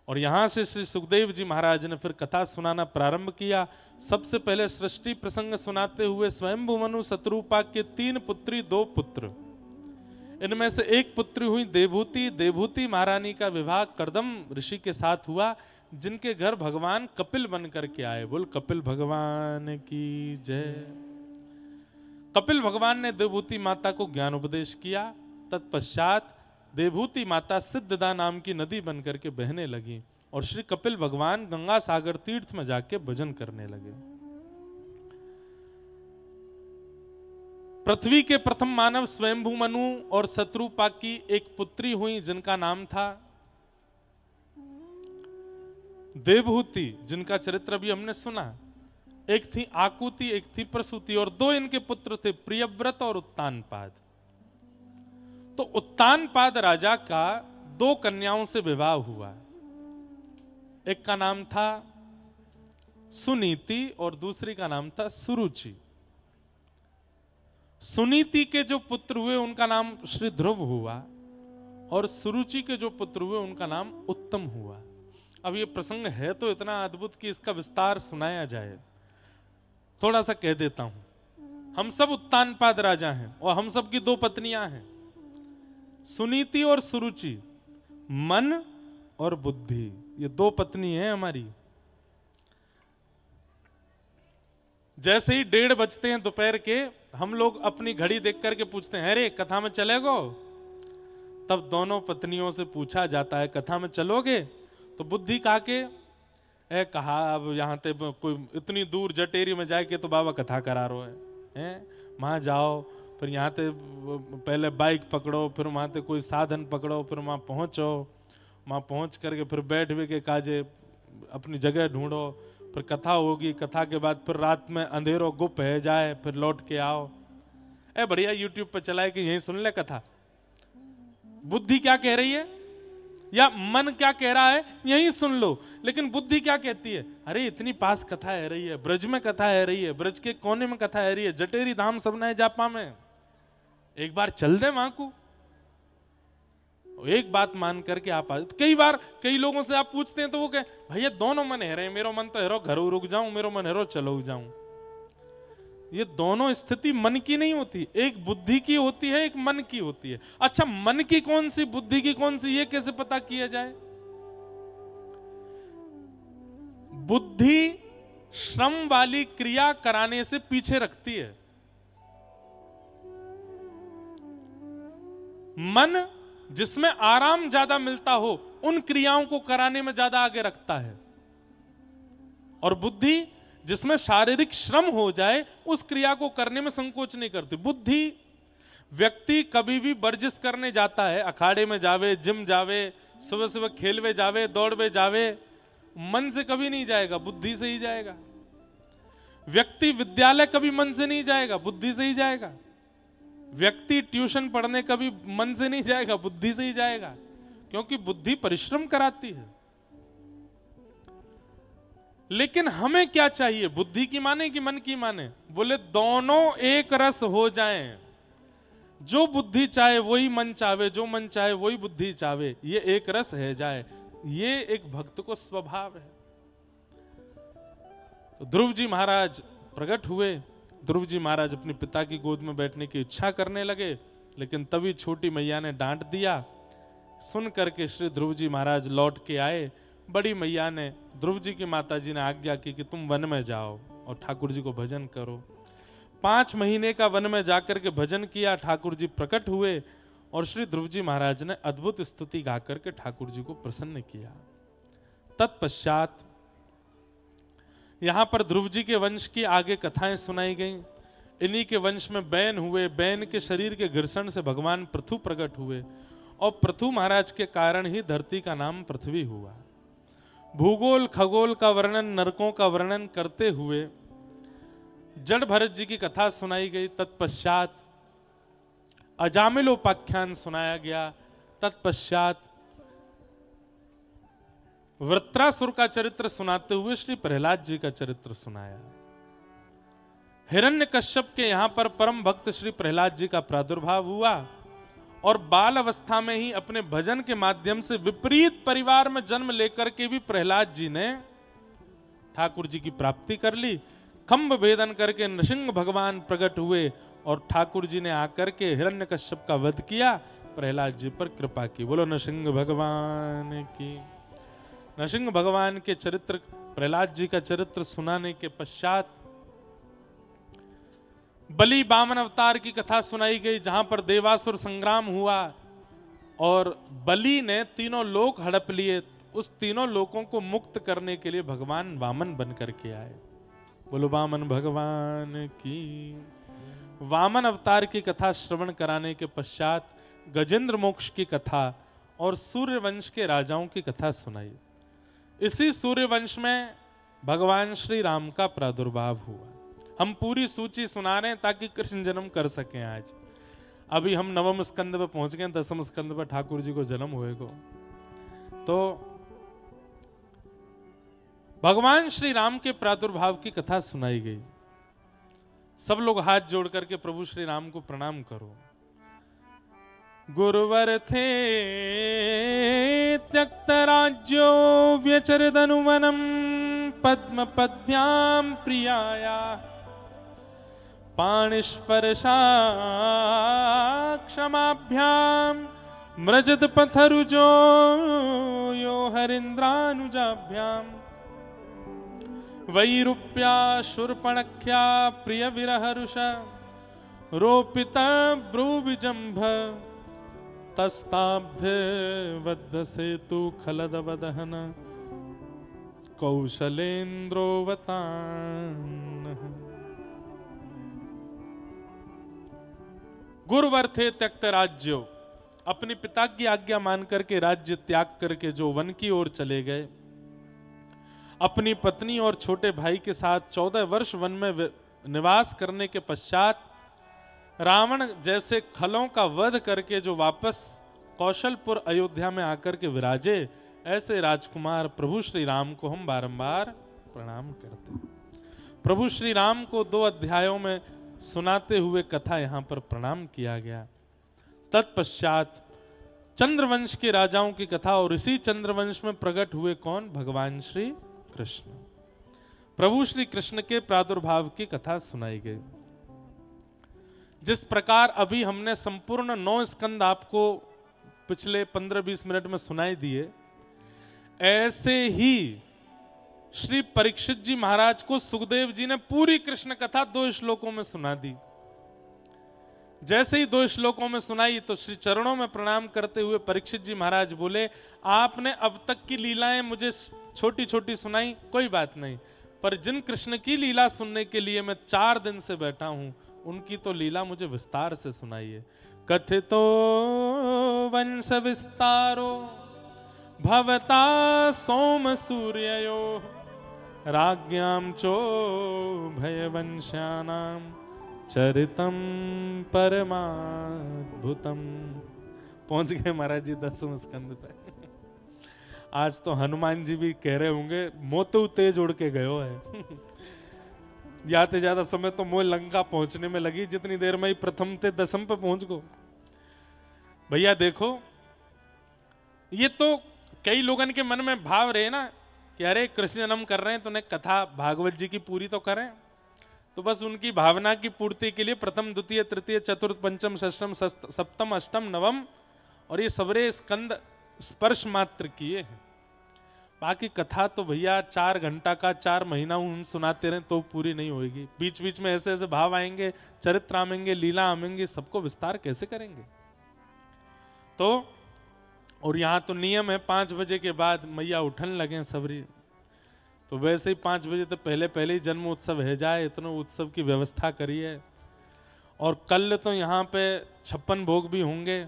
और यहां से श्री सुखदेव जी महाराज ने फिर कथा सुनाना प्रारंभ किया। सबसे पहले सृष्टि प्रसंग सुनाते हुए स्वयंभू मनु शत्रुपा के 3 पुत्री 2 पुत्र, इनमें से एक पुत्री हुई देवहूति। देवहूति महारानी का विवाह कर्दम ऋषि के साथ हुआ, जिनके घर भगवान कपिल बन करके आए। बोल कपिल भगवान की जय। कपिल भगवान ने देवहूति माता को ज्ञान उपदेश किया। तत्पश्चात देवहूति माता सिद्धदा नाम की नदी बन करके बहने लगी और श्री कपिल भगवान गंगा सागर तीर्थ में जाके भजन करने लगे। पृथ्वी के प्रथम मानव स्वयंभू मनु और शत्रुपा की एक पुत्री हुई, जिनका नाम था देवहूति, जिनका चरित्र अभी हमने सुना। एक थी आकुति, एक थी प्रसूति, और 2 इनके पुत्र थे, प्रियव्रत और उत्तानपाद। तो उत्तानपाद राजा का 2 कन्याओं से विवाह हुआ। एक का नाम था सुनीति और दूसरी का नाम था सुरुचि। सुनीति के जो पुत्र हुए उनका नाम श्री ध्रुव हुआ और सुरुचि के जो पुत्र हुए उनका नाम उत्तम हुआ। अब ये प्रसंग है तो इतना अद्भुत कि इसका विस्तार सुनाया जाए। थोड़ा सा कह देता हूं। हम सब उत्तानपाद राजा हैं और हम सब की 2 पत्नियां हैं, सुनीति और सुरुचि, मन और बुद्धि, ये 2 पत्नी हैं हमारी। जैसे ही 1:30 बजते हैं दोपहर के, हम लोग अपनी घड़ी देख करके पूछते हैं, अरे कथा में चलेगो? तब दोनों पत्नियों से पूछा जाता है, कथा में चलोगे? तो बुद्धि कहा के कहा अब यहाँ ते कोई इतनी दूर जटेरी में जाके तो बाबा कथा करा रो है, वहां जाओ, फिर यहाँ ते पहले बाइक पकड़ो, फिर वहां ते कोई साधन पकड़ो, फिर वहां पहुंचो, वहां पहुंच करके फिर बैठ के काजे अपनी जगह ढूंढो, फिर कथा होगी, कथा के बाद फिर रात में अंधेरों गुप है जाए, फिर लौट के आओ। बढ़िया यूट्यूब पे चलाए कि यही सुन ले कथा। बुद्धि क्या कह रही है या मन क्या कह रहा है यही सुन लो, लेकिन बुद्धि क्या कहती है, अरे इतनी पास कथा है रही है, ब्रज में कथा है रही है, ब्रज के कोने में कथा है रही है, जटेरी धाम सबना है जापा में, एक बार चल दे वहां को। एक बात मान करके आप आ। कई बार कई लोगों से आप पूछते हैं तो वो कहे, भैया दोनों मन है रहे, मेरो मन तो हेरो घरों रुक जाऊं, मेरो मन हेरो चलो जाऊं। ये दोनों स्थिति मन की नहीं होती, एक बुद्धि की होती है, एक मन की होती है। अच्छा, मन की कौन सी, बुद्धि की कौन सी, ये कैसे पता किया जाए? बुद्धि श्रम वाली क्रिया कराने से पीछे रखती है, मन जिसमें आराम ज्यादा मिलता हो उन क्रियाओं को कराने में ज्यादा आगे रखता है, और बुद्धि जिसमें शारीरिक श्रम हो जाए उस क्रिया को करने में संकोच नहीं करती। बुद्धि, व्यक्ति कभी भी वर्जिश करने जाता है, अखाड़े में जावे, जिम जावे, सुबह सुबह खेलवे जावे, दौड़वे जावे, मन से कभी नहीं जाएगा, बुद्धि से ही जाएगा। व्यक्ति विद्यालय कभी मन से नहीं जाएगा, बुद्धि से ही जाएगा। व्यक्ति ट्यूशन पढ़ने कभी मन से नहीं जाएगा, बुद्धि से ही जाएगा, क्योंकि बुद्धि परिश्रम कराती है। लेकिन हमें क्या चाहिए, बुद्धि की माने कि मन की माने? बोले दोनों एक रस हो जाएं। जो बुद्धि चाहे वही मन चाहे, जो मन चाहे वही बुद्धि चाहे, ये एक रस है जाए, ये एक भक्त को स्वभाव है। तो ध्रुव जी महाराज प्रकट हुए। ध्रुव जी महाराज अपने पिता की गोद में बैठने की इच्छा करने लगे, लेकिन तभी छोटी मैया ने डांट दिया। सुन करके श्री ध्रुव जी महाराज लौट के आए, बड़ी मैया ने, ध्रुव जी की माता जी ने आज्ञा की कि तुम वन में जाओ और ठाकुर जी को भजन करो। 5 महीने का वन में जाकर के भजन किया, ठाकुर जी प्रकट हुए और श्री ध्रुव जी महाराज ने अद्भुत स्तुति गाकर के ठाकुर जी को प्रसन्न किया। तत्पश्चात यहां पर ध्रुव जी के वंश की आगे कथाएं सुनाई गईं। इन्हीं के वंश में बैन हुए, बैन के शरीर के घर्षण से भगवान पृथु प्रकट हुए और पृथु महाराज के कारण ही धरती का नाम पृथ्वी हुआ। भूगोल खगोल का वर्णन, नरकों का वर्णन करते हुए जड़ भरत जी की कथा सुनाई गई। तत्पश्चात अजामिलोपाख्यान सुनाया गया। तत्पश्चात वृत्रासुर का चरित्र सुनाते हुए श्री प्रहलाद जी का चरित्र सुनाया। हिरण्यकश्यप के यहां पर परम भक्त श्री प्रहलाद जी का प्रादुर्भाव हुआ और बाल अवस्था में ही अपने भजन के माध्यम से विपरीत परिवार में जन्म लेकर के भी प्रहलाद जी ने ठाकुर जी की प्राप्ति कर ली। खंभ भेदन करके नृसिंह भगवान प्रकट हुए और ठाकुर जी ने आकर के हिरण्यकश्यप का वध किया, प्रहलाद जी पर कृपा की। बोलो नृसिंह भगवान की। नृसिंह भगवान के चरित्र, प्रहलाद जी का चरित्र सुनाने के पश्चात बलि वामन अवतार की कथा सुनाई गई, जहां पर देवासुर संग्राम हुआ और बलि ने तीनों लोक हड़प लिए। उस तीनों लोकों को मुक्त करने के लिए भगवान वामन बन करके आए। बोलो वामन भगवान की। वामन अवतार की कथा श्रवण कराने के पश्चात गजेंद्र मोक्ष की कथा और सूर्यवंश के राजाओं की कथा सुनाई। इसी सूर्यवंश में भगवान श्री राम का प्रादुर्भाव हुआ। हम पूरी सूची सुना रहे हैं ताकि कृष्ण जन्म कर सकें। आज अभी हम नवम स्कंद पे पहुंच गए, 10वें स्कंद पे ठाकुर जी को जन्म हुए को। तो भगवान श्री राम के प्रादुर्भाव की कथा सुनाई गई। सब लोग हाथ जोड़ करके प्रभु श्री राम को प्रणाम करो। गुरुवर थे त्यक्त राज्यो व्यचरदनुवनम पद्म पद्भ्याम प्रियाया पाणिस्पर्शा क्षमाभ्याम मृजद पथरुजो यो हरिंद्रानुजाभ्याम वैरूप्या शूर्पणख्या प्रिय विरहरुष रोपित ब्रूविजंभ तस्ताब्ध वद्ध सेतु खलदवदहन कौशलेन्द्रोवतान। गुरुवर थे त्यक्त राज्यो, अपने पिता की आज्ञा मान करके राज्य त्याग करके जो वन की ओर चले गए। अपनी पत्नी और छोटे भाई के साथ 14 वर्ष वन में निवास करने के पश्चात रावण जैसे खलों का वध करके जो वापस कौशलपुर अयोध्या में आकर के विराजे, ऐसे राजकुमार प्रभु श्री राम को हम बारंबार प्रणाम करते हैं। प्रभु श्री राम को 2 अध्यायों में सुनाते हुए कथा यहां पर प्रणाम किया गया। तत्पश्चात चंद्रवंश के राजाओं की कथा और इसी चंद्रवंश में प्रकट हुए कौन? भगवान श्री कृष्ण। प्रभु श्री कृष्ण के प्रादुर्भाव की कथा सुनाई गई। जिस प्रकार अभी हमने संपूर्ण 9 स्कंद आपको पिछले 15-20 मिनट में सुनाई दिए, ऐसे ही श्री परीक्षित जी महाराज को सुखदेव जी ने पूरी कृष्ण कथा 2 श्लोकों में सुना दी। जैसे ही 2 श्लोकों में सुनाई तो श्री चरणों में प्रणाम करते हुए परीक्षित जी महाराज बोले, आपने अब तक की लीलाएं मुझे छोटी छोटी सुनाई, कोई बात नहीं, पर जिन कृष्ण की लीला सुनने के लिए मैं 4 दिन से बैठा हूं, उनकी तो लीला मुझे विस्तार से सुनाइए। कथितो वंश विस्तारो भवता सोम सूर्ययो राज्ञां चो भयवंश्यानां चरितम परमाद्भुतम। पहुंच गए महाराज जी 10वें स्कंद पे। आज तो हनुमान जी भी कह रहे होंगे मोतु तेज उड़ के गयो है। ज्यादा ज्यादा समय तो मोह लंका पहुंचने में लगी, जितनी देर में ही प्रथम ते 10वें पे पहुंच गो। भैया देखो, ये तो कई लोगों के मन में भाव रहे ना कि अरे कृष्ण जन्म कर रहे हैं तो उन्हें कथा भागवत जी की पूरी तो करें। तो बस उनकी भावना की पूर्ति के लिए प्रथम द्वितीय तृतीय चतुर्थ पंचम षष्ठम सप्तम अष्टम नवम और ये सबरे स्कंद स्पर्श मात्र किए हैं। बाकी कथा तो भैया 4 घंटा का 4 महीना हम सुनाते रहे तो पूरी नहीं होगी। बीच बीच में ऐसे ऐसे भाव आएंगे, चरित्र आएंगे, लीला आएंगे, सबको विस्तार कैसे करेंगे। तो और यहाँ तो नियम है 5 बजे के बाद मैया उठन लगे सबरी, तो वैसे ही 5 बजे तो पहले पहले ही जन्म उत्सव है जाए, इतने उत्सव की व्यवस्था करिए। और कल तो यहाँ पे 56 भोग भी होंगे।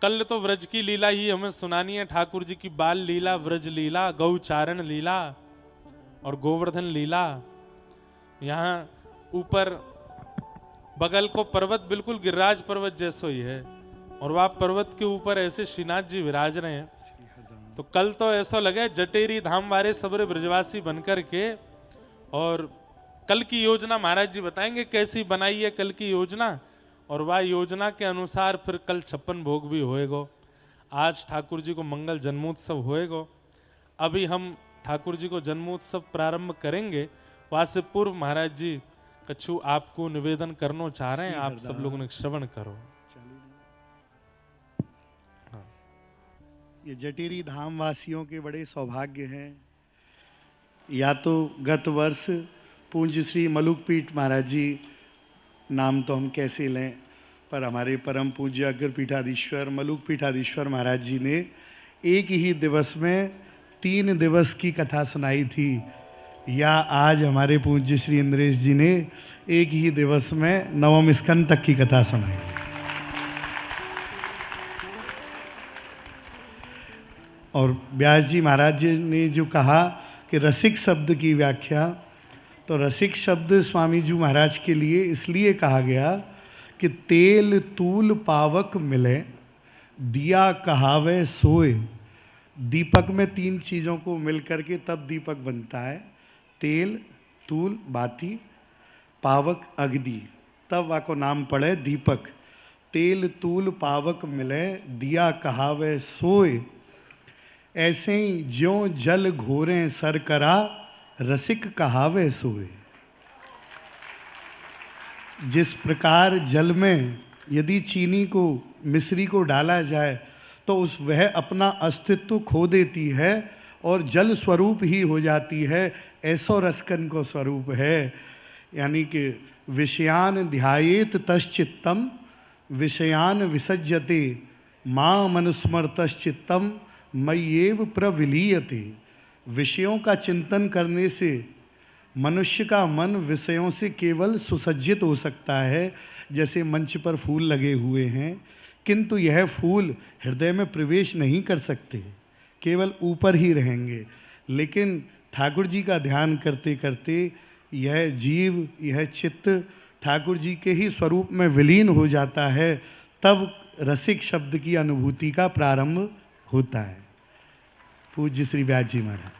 कल तो व्रज की लीला ही हमें सुनानी है, ठाकुर जी की बाल लीला, व्रज लीला, गौचारण लीला और गोवर्धन लीला। यहाँ ऊपर बगल को पर्वत बिल्कुल गिरिराज पर्वत जैसो ही है, और वह पर्वत के ऊपर ऐसे श्रीनाथ जी विराज रहे हैं। तो कल तो ऐसा लगे जटेरी धाम वारे सबरे ब्रजवासी बनकर के। और कल की योजना महाराज जी बताएंगे कैसी बनाई है कल की योजना, और वह योजना के अनुसार फिर कल 56 भोग भी होएगो। आज ठाकुर जी को मंगल जन्मोत्सव होएगो। अभी हम ठाकुर जी को जन्मोत्सव प्रारंभ करेंगे, वहां से पूर्व महाराज जी कछु आपको निवेदन करना चाह रहे हैं, आप सब लोगों ने श्रवण करो। हाँ। ये जटेरी धाम वासियों के बड़े सौभाग्य हैं। या तो गत वर्ष पूज्य श्री मलुकपीठ महाराज जी, नाम तो हम कैसे लें, पर हमारे परम पूज्य अग्रपीठाधीश्वर मलुकपीठाधीश्वर महाराज जी ने एक ही दिवस में 3 दिवस की कथा सुनाई थी, या आज हमारे पूज्य श्री इंद्रेश जी ने एक ही दिवस में 9वें स्कंद तक की कथा सुनाई। और व्यास जी महाराज जी ने जो कहा कि रसिक शब्द की व्याख्या, तो रसिक शब्द स्वामी जी महाराज के लिए इसलिए कहा गया कि तेल तूल पावक मिले, दिया कहावे सोए। दीपक में 3 चीज़ों को मिलकर के तब दीपक बनता है, तेल तूल बाती, पावक अग्नि, तब वह को नाम पड़े दीपक। तेल तूल पावक मिले, दिया कहावे सोए। ऐसे ही ज्यों जल घोरे सर करा, रसिक कहावे सोए। जिस प्रकार जल में यदि चीनी को मिश्री को डाला जाए तो उस वह अपना अस्तित्व खो देती है और जल स्वरूप ही हो जाती है, ऐसो रसकन को स्वरूप है। यानी कि विषयान ध्यायेत तश्चित्तम विषयान विसज्जते मां मनुस्मरतश्चित्तम मय्येव प्रविलीयते। विषयों का चिंतन करने से मनुष्य का मन विषयों से केवल सुसज्जित हो सकता है। जैसे मंच पर फूल लगे हुए हैं, किंतु यह फूल हृदय में प्रवेश नहीं कर सकते, केवल ऊपर ही रहेंगे। लेकिन ठाकुर जी का ध्यान करते करते यह जीव, यह चित्त ठाकुर जी के ही स्वरूप में विलीन हो जाता है, तब रसिक शब्द की अनुभूति का प्रारंभ होता है। पूज्य श्री व्यास जी महाराज।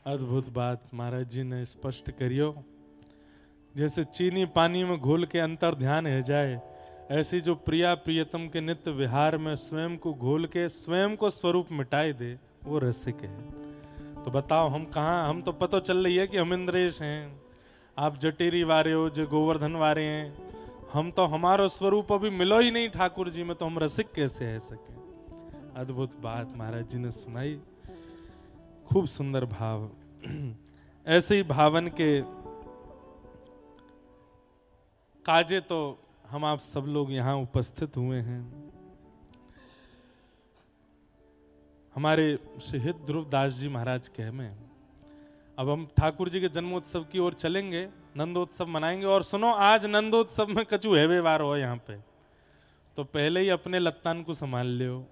अद्भुत बात महाराज जी ने स्पष्ट करियो। जैसे चीनी पानी में घोल के अंतर ध्यान है जाए, ऐसी जो प्रिया प्रियतम के नित्य विहार में स्वयं को घोल के स्वयं को स्वरूप मिटाए दे, वो रसिक है। तो बताओ हम कहाँ, हम तो पता चल रही है कि हम इंद्रेश हैं, आप जटेरी वारे हो, जो गोवर्धन वारे हैं। हम तो हमारा स्वरूप अभी मिलो ही नहीं ठाकुर जी में, तो हम रसिक कैसे है सके। अद्भुत बात महाराज जी ने सुनाई, खूब सुंदर भाव। ऐसे ही भावन के काजे तो हम आप सब लोग यहाँ उपस्थित हुए हैं। हमारे शहीद ध्रुवदास जी महाराज के में अब हम ठाकुर जी के जन्मोत्सव की ओर चलेंगे, नंदोत्सव मनाएंगे। और सुनो, आज नंदोत्सव में कछु हैवे वार हो यहाँ पे, तो पहले ही अपने लत्तान को संभाल लियो।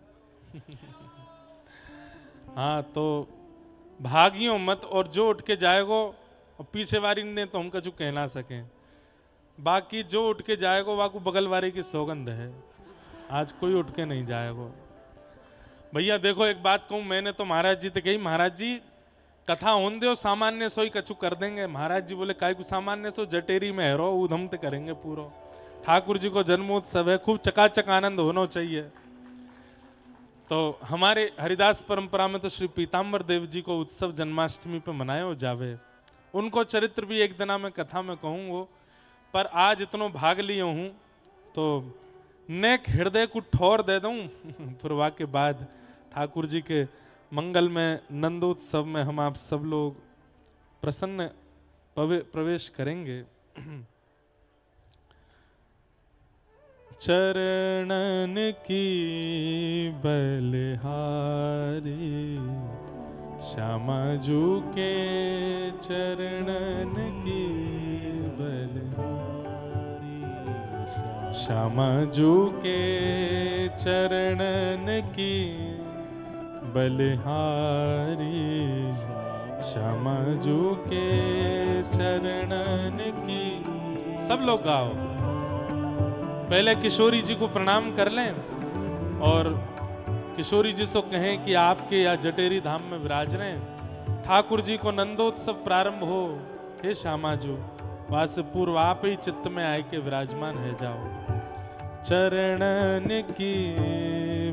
हाँ, तो भागियों मत, और जो उठ के जाएगो, और पीछे वारी ने तो हम कछु कह ना सके, बाकी जो उठ के जाएगो वाकू बगल वारे की सौगंध है। आज कोई उठ के नहीं जाएगो। भैया देखो एक बात कहूं, मैंने तो महाराज जी से कही, महाराज जी कथा होन दो, सामान्य सो ही कछु कर देंगे। महाराज जी बोले काय को सामान्य सो, जटेरी में है रो, उधम ते करेंगे पूरा। ठाकुर जी को जन्मोत्सव है, खूब चकाचक आनंद होना चाहिए। तो हमारे हरिदास परंपरा में तो श्री पीताम्बर देव जी को उत्सव जन्माष्टमी पे मनाया जावे। उनको चरित्र भी एक दिना में कथा में कहूँगो, पर आज इतनो भाग लियो हूँ तो नेक हृदय को ठोर दे दूं। फिर के बाद ठाकुर जी के मंगल में नंदोत्सव में हम आप सब लोग प्रसन्न प्रवेश करेंगे। चरणन की बलिहारी श्यामा जू के चरणन की बलिहारी श्यामा जू के चरणन की बलिहारी श्यामा जू के चरणन की। सब लोग गाओ। पहले किशोरी जी को प्रणाम कर लें और किशोरी जी से कहें कि आपके या जटेरी धाम में विराज रहे हैं। ठाकुर जी को नंदोत्सव प्रारंभ हो, हे श्यामा जू वहां से पूर्व आप ही चित्त में आए के विराजमान है जाओ। चरणन की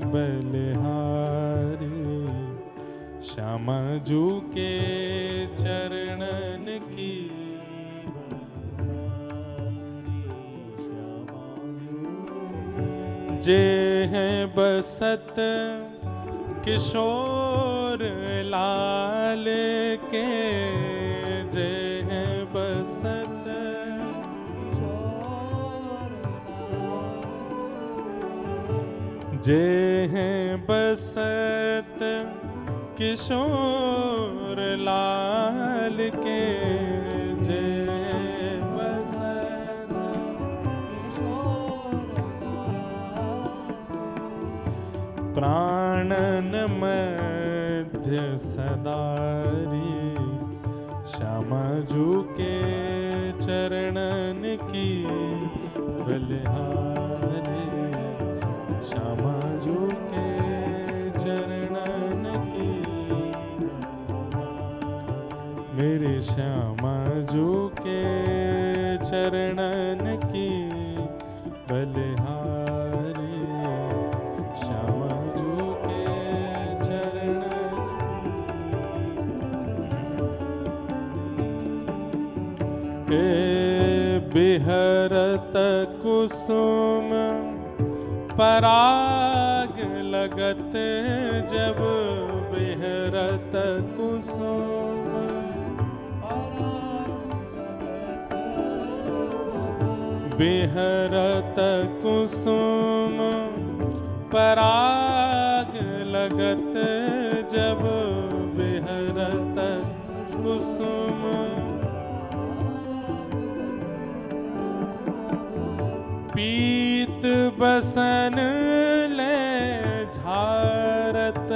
बलिहारी श्यामा जू के चरणन की जे हैं बसत किशोर लाल के जे हैं बसत जे हैं बसत किशोर लाल के जे बसत प्राणन मध्य सदारी श्यामा जू के चरणन की बलिहारी श्यामा जू के चरणन की मेरे श्यामा जू के चरणन की बलिहारी श्यामा जू के चरणन के बिहरत कुसुम पराग लगत जब बिहरत कुसुम बिहरत कुसुम पराग लगत जब बिहरत कुसुम पीत बसन ले झारत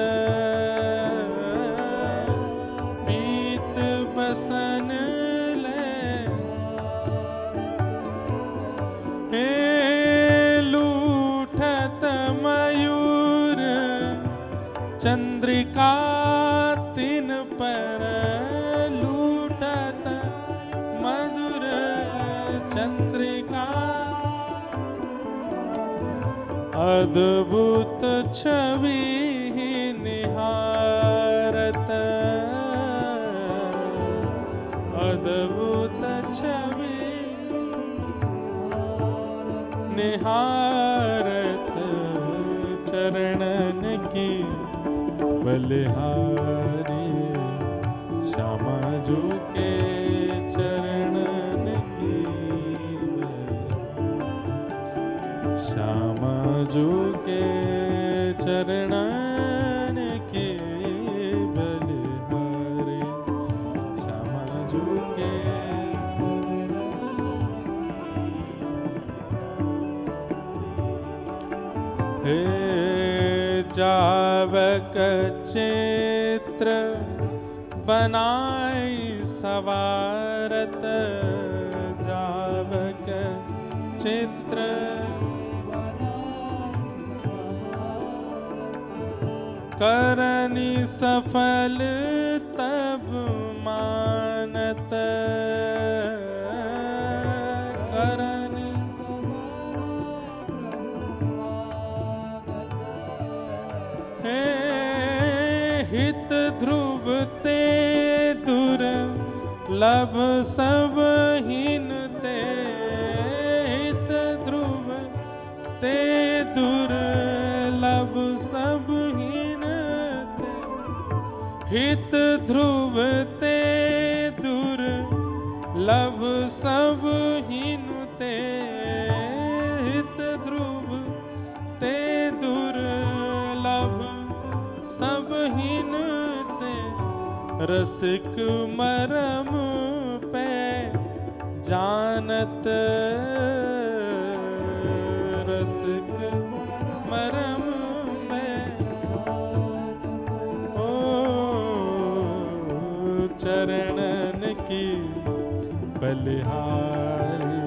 पीत बसन ले हे लूठत मयूर चंद्रिका तिन पर लूटत मधुर चंद्रिका अद्भुत छवि निहारत अद्भुत छवि निहारत चरणन की बलिहारी श्यामा जू के चरणन की श्यामा जू के चरणन की बलिहारी श्यामा जू के हे जावक चित्र बनाई सवारत जावक चित्र करनी सफल तब मानत करनी हे हित ध्रुव ते दुर्लभ सब हीन ते हित ध्रुव ते दुर्लभ सब हीन हित ध्रुव ते दूर लभ सब हीनु ते, हित ध्रुव ते दूर लभ सब हीनु ते, रसिक मरम पे जानत, रसिक मरम में ओ चरणन की बलिहारी,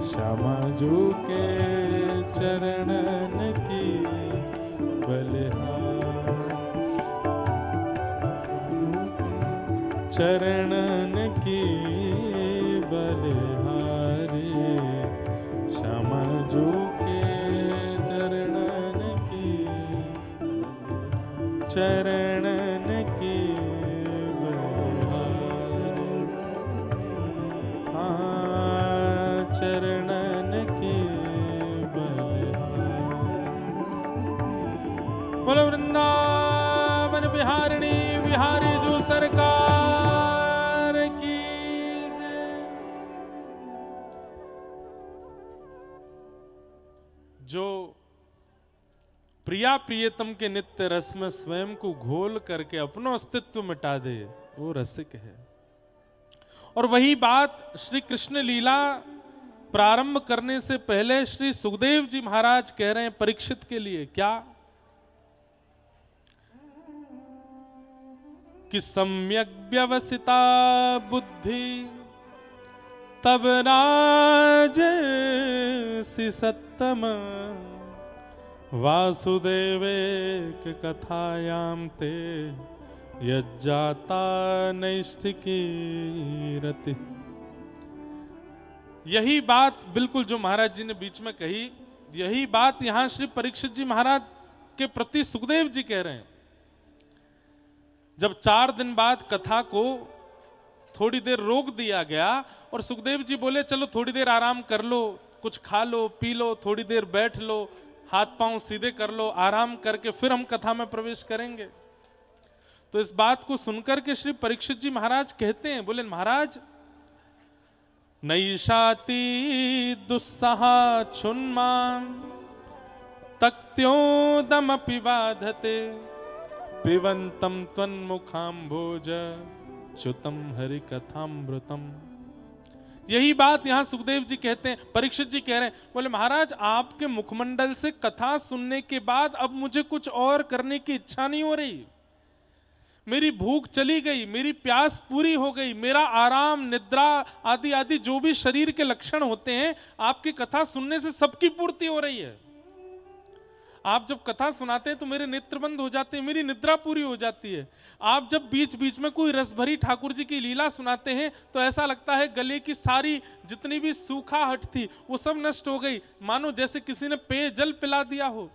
श्यामा जो के चरणन की बलिहारी, चरणन की बलिहारी, श्यामा जो के चरणन की, चरणन की बलिहारी, हाँ चरणन की बलिहारी। बोलो वृंदावन बिहारिणी बिहारी जो सरकार की जय। जो प्रिया प्रियतम के नित्य रस में स्वयं को घोल करके अपना अस्तित्व मिटा दे, वो रसिक है। और वही बात श्री कृष्ण लीला प्रारंभ करने से पहले श्री सुखदेव जी महाराज कह रहे हैं परीक्षित के लिए, क्या कि सम्यक व्यवसिता बुद्धि तब राजसी सत्तम, वासुदेवेक कथायाम ते यज्जाता नैष्ठिकी रति। यही बात बिल्कुल जो महाराज जी ने बीच में कही, यही बात यहां श्री परीक्षित जी महाराज के प्रति सुखदेव जी कह रहे हैं। जब 4 दिन बाद कथा को थोड़ी देर रोक दिया गया और सुखदेव जी बोले चलो थोड़ी देर आराम कर लो, कुछ खा लो पी लो, थोड़ी देर बैठ लो, हाथ पांव सीधे कर लो, आराम करके फिर हम कथा में प्रवेश करेंगे। तो इस बात को सुनकर के श्री परीक्षित जी महाराज कहते हैं, बोले महाराज नैषाति दुस्सहा छुन्मां तक्त्योदमपि बाधते, पिबन्तं त्वन्मुखाम्भोज च्युतं हरिकथामृतम्। यही बात यहां सुखदेव जी कहते हैं, परीक्षित जी कह रहे हैं, बोले महाराज आपके मुखमंडल से कथा सुनने के बाद अब मुझे कुछ और करने की इच्छा नहीं हो रही। मेरी भूख चली गई, मेरी प्यास पूरी हो गई, मेरा आराम निद्रा आदि आदि जो भी शरीर के लक्षण होते हैं आपकी कथा सुनने से सबकी पूर्ति हो रही है। आप जब कथा सुनाते हैं तो मेरे नेत्र बंद हो जाते हैं, मेरी निद्रा पूरी हो जाती है। आप जब बीच बीच में कोई रस भरी ठाकुर जी की लीला सुनाते हैं तो ऐसा लगता है गले की सारी जितनी भी सूखाहट थी वो सब नष्ट हो गई, मानो जैसे किसी ने पेय जल पिला दिया हो।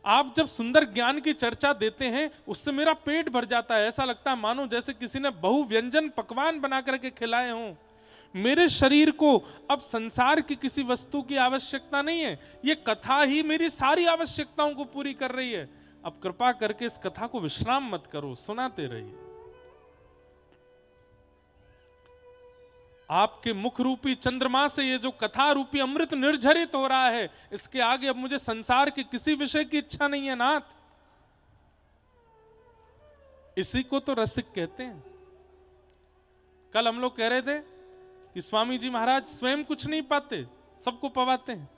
आप जब सुंदर ज्ञान की चर्चा देते हैं उससे मेरा पेट भर जाता है, ऐसा लगता है मानो जैसे किसी ने बहु व्यंजन पकवान बना करके खिलाए हों। मेरे शरीर को अब संसार की किसी वस्तु की आवश्यकता नहीं है, ये कथा ही मेरी सारी आवश्यकताओं को पूरी कर रही है। अब कृपा करके इस कथा को विश्राम मत करो, सुनाते रहिए। आपके मुख रूपी चंद्रमा से ये जो कथा रूपी अमृत निर्झरित हो रहा है, इसके आगे अब मुझे संसार के किसी विषय की इच्छा नहीं है नाथ। इसी को तो रसिक कहते हैं। कल हम लोग कह रहे थे कि स्वामी जी महाराज स्वयं कुछ नहीं पाते, सबको पवाते हैं,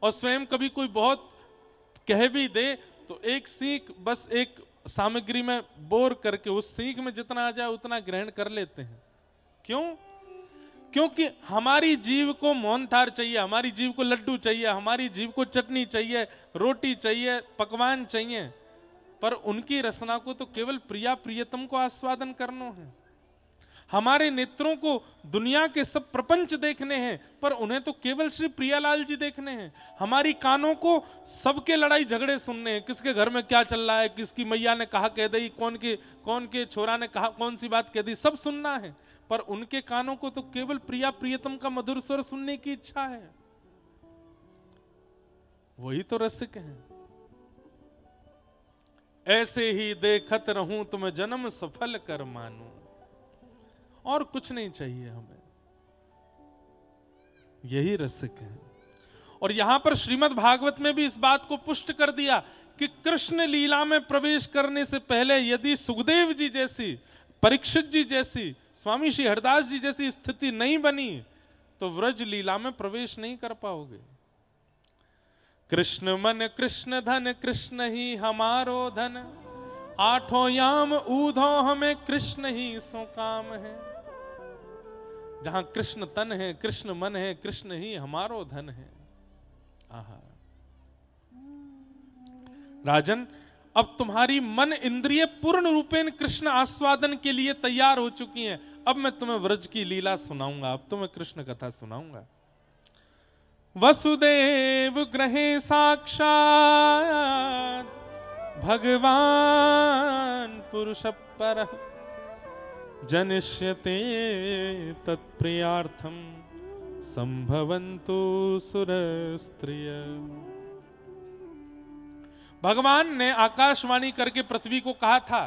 और स्वयं कभी कोई बहुत कह भी दे तो एक सीख बस एक सामग्री में बोर करके उस सीख में जितना आ जाए उतना ग्रहण कर लेते हैं। क्यों? क्योंकि हमारी जीव को मोहनथार चाहिए, हमारी जीव को लड्डू चाहिए, हमारी जीव को चटनी चाहिए, रोटी चाहिए, पकवान चाहिए, पर उनकी रसना को तो केवल प्रिया प्रियतम को आस्वादन करना है। हमारे नेत्रों को दुनिया के सब प्रपंच देखने हैं पर उन्हें तो केवल श्री प्रियालाल जी देखने हैं। हमारी कानों को सबके लड़ाई झगड़े सुनने हैं, किसके घर में क्या चल रहा है, किसकी मैया ने कहा कह दी, कौन के छोरा ने कहा कौन सी बात कह दी, सब सुनना है। पर उनके कानों को तो केवल प्रिया प्रियतम का मधुर स्वर सुनने की इच्छा है। वही तो रसिक हैं। ऐसे ही देखत रहूं तुम जन्म सफल कर मानू। और कुछ नहीं चाहिए हमें, यही रसिक है। और यहां पर श्रीमद् भागवत में भी इस बात को पुष्ट कर दिया कि कृष्ण लीला में प्रवेश करने से पहले यदि सुखदेव जी जैसी, परीक्षित जी जैसी, स्वामी श्री हरदास जी जैसी स्थिति नहीं बनी तो व्रज लीला में प्रवेश नहीं कर पाओगे। कृष्ण मन कृष्ण धन, कृष्ण ही हमारो धन, आठों याम ऊधो हमें कृष्ण ही सो काम है। जहां कृष्ण तन है, कृष्ण मन है, कृष्ण ही हमारो धन है। आहा राजन, अब तुम्हारी मन इंद्रिय पूर्ण रूपेण कृष्ण आस्वादन के लिए तैयार हो चुकी हैं। अब मैं तुम्हें व्रज की लीला सुनाऊंगा, अब तुम्हें कृष्ण कथा सुनाऊंगा। वसुदेव ग्रहे साक्षात भगवान पुरुष पर, जनिष्यते तत्प्रियार्थम संभवन्तु सुरस्त्रिय। भगवान ने आकाशवाणी करके पृथ्वी को कहा था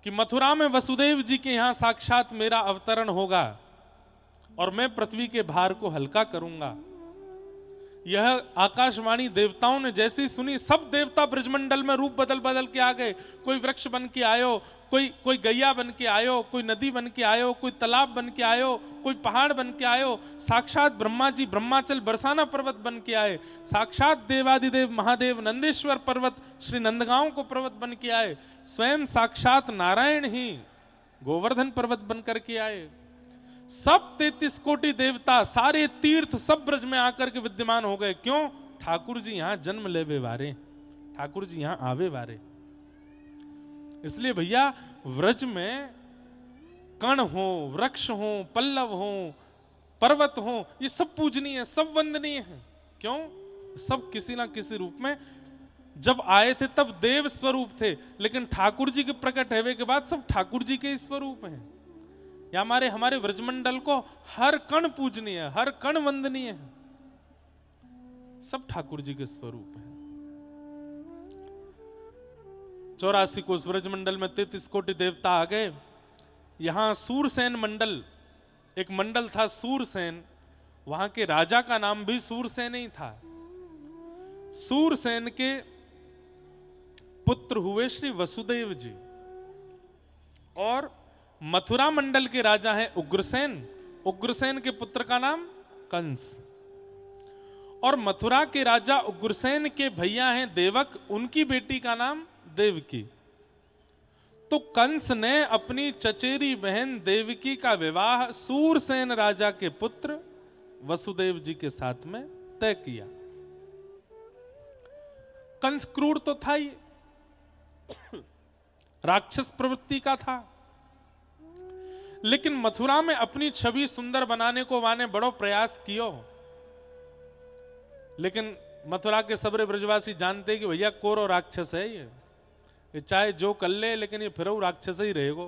कि मथुरा में वसुदेव जी के यहां साक्षात मेरा अवतरण होगा और मैं पृथ्वी के भार को हल्का करूंगा। यह आकाशवाणी देवताओं ने जैसी सुनी, सब देवता ब्रजमंडल में रूप बदल बदल के आ गए। कोई वृक्ष बन के आयो, कोई गैया बन के आयो, कोई नदी बन के आयो, कोई तालाब बन के आयो, कोई पहाड़ बन के आयो। साक्षात ब्रह्मा जी ब्रह्माचल बरसाना पर्वत बन के आए। साक्षात देवादिदेव महादेव नंदेश्वर पर्वत श्री नंदगांव को पर्वत बन के आए। स्वयं साक्षात नारायण ही गोवर्धन पर्वत बन करके आए। सब 33 कोटि देवता, सारे तीर्थ सब ब्रज में आकर के विद्यमान हो गए। क्यों? ठाकुर जी यहां जन्म लेवे वारे, ठाकुर जी यहां आवे वारे। इसलिए भैया व्रज में कण हो, वृक्ष हो, पल्लव हो, पर्वत हो, ये सब पूजनीय है, सब वंदनीय है। क्यों? सब किसी ना किसी रूप में जब आए थे तब देव स्वरूप थे, लेकिन ठाकुर जी के प्रकट होने के बाद सब ठाकुर जी के स्वरूप हैं। या हमारे व्रजमंडल को हर कण पूजनीय है, हर कण वंदनीय है, सब ठाकुर जी के स्वरूप है। 84 कोस व्रजमंडल में 33 कोटि देवता आ गए। यहां सूरसेन मंडल, एक मंडल था सूरसेन, वहां के राजा का नाम भी सूरसेन ही था। सूरसेन के पुत्र हुए श्री वसुदेव जी, और मथुरा मंडल के राजा हैं उग्रसेन। उग्रसेन के पुत्र का नाम कंस, और मथुरा के राजा उग्रसेन के भैया हैं देवक, उनकी बेटी का नाम देवकी। तो कंस ने अपनी चचेरी बहन देवकी का विवाह सूरसेन राजा के पुत्र वसुदेव जी के साथ में तय किया। कंस क्रूर तो था ही, राक्षस प्रवृत्ति का था, लेकिन मथुरा में अपनी छवि सुंदर बनाने को वाने बड़ो प्रयास कियो। लेकिन मथुरा के सबरे ब्रजवासी जानते कि भैया कोरो राक्षस है ये चाहे जो कर ले, लेकिन ये फिर राक्षस ही रहेगो।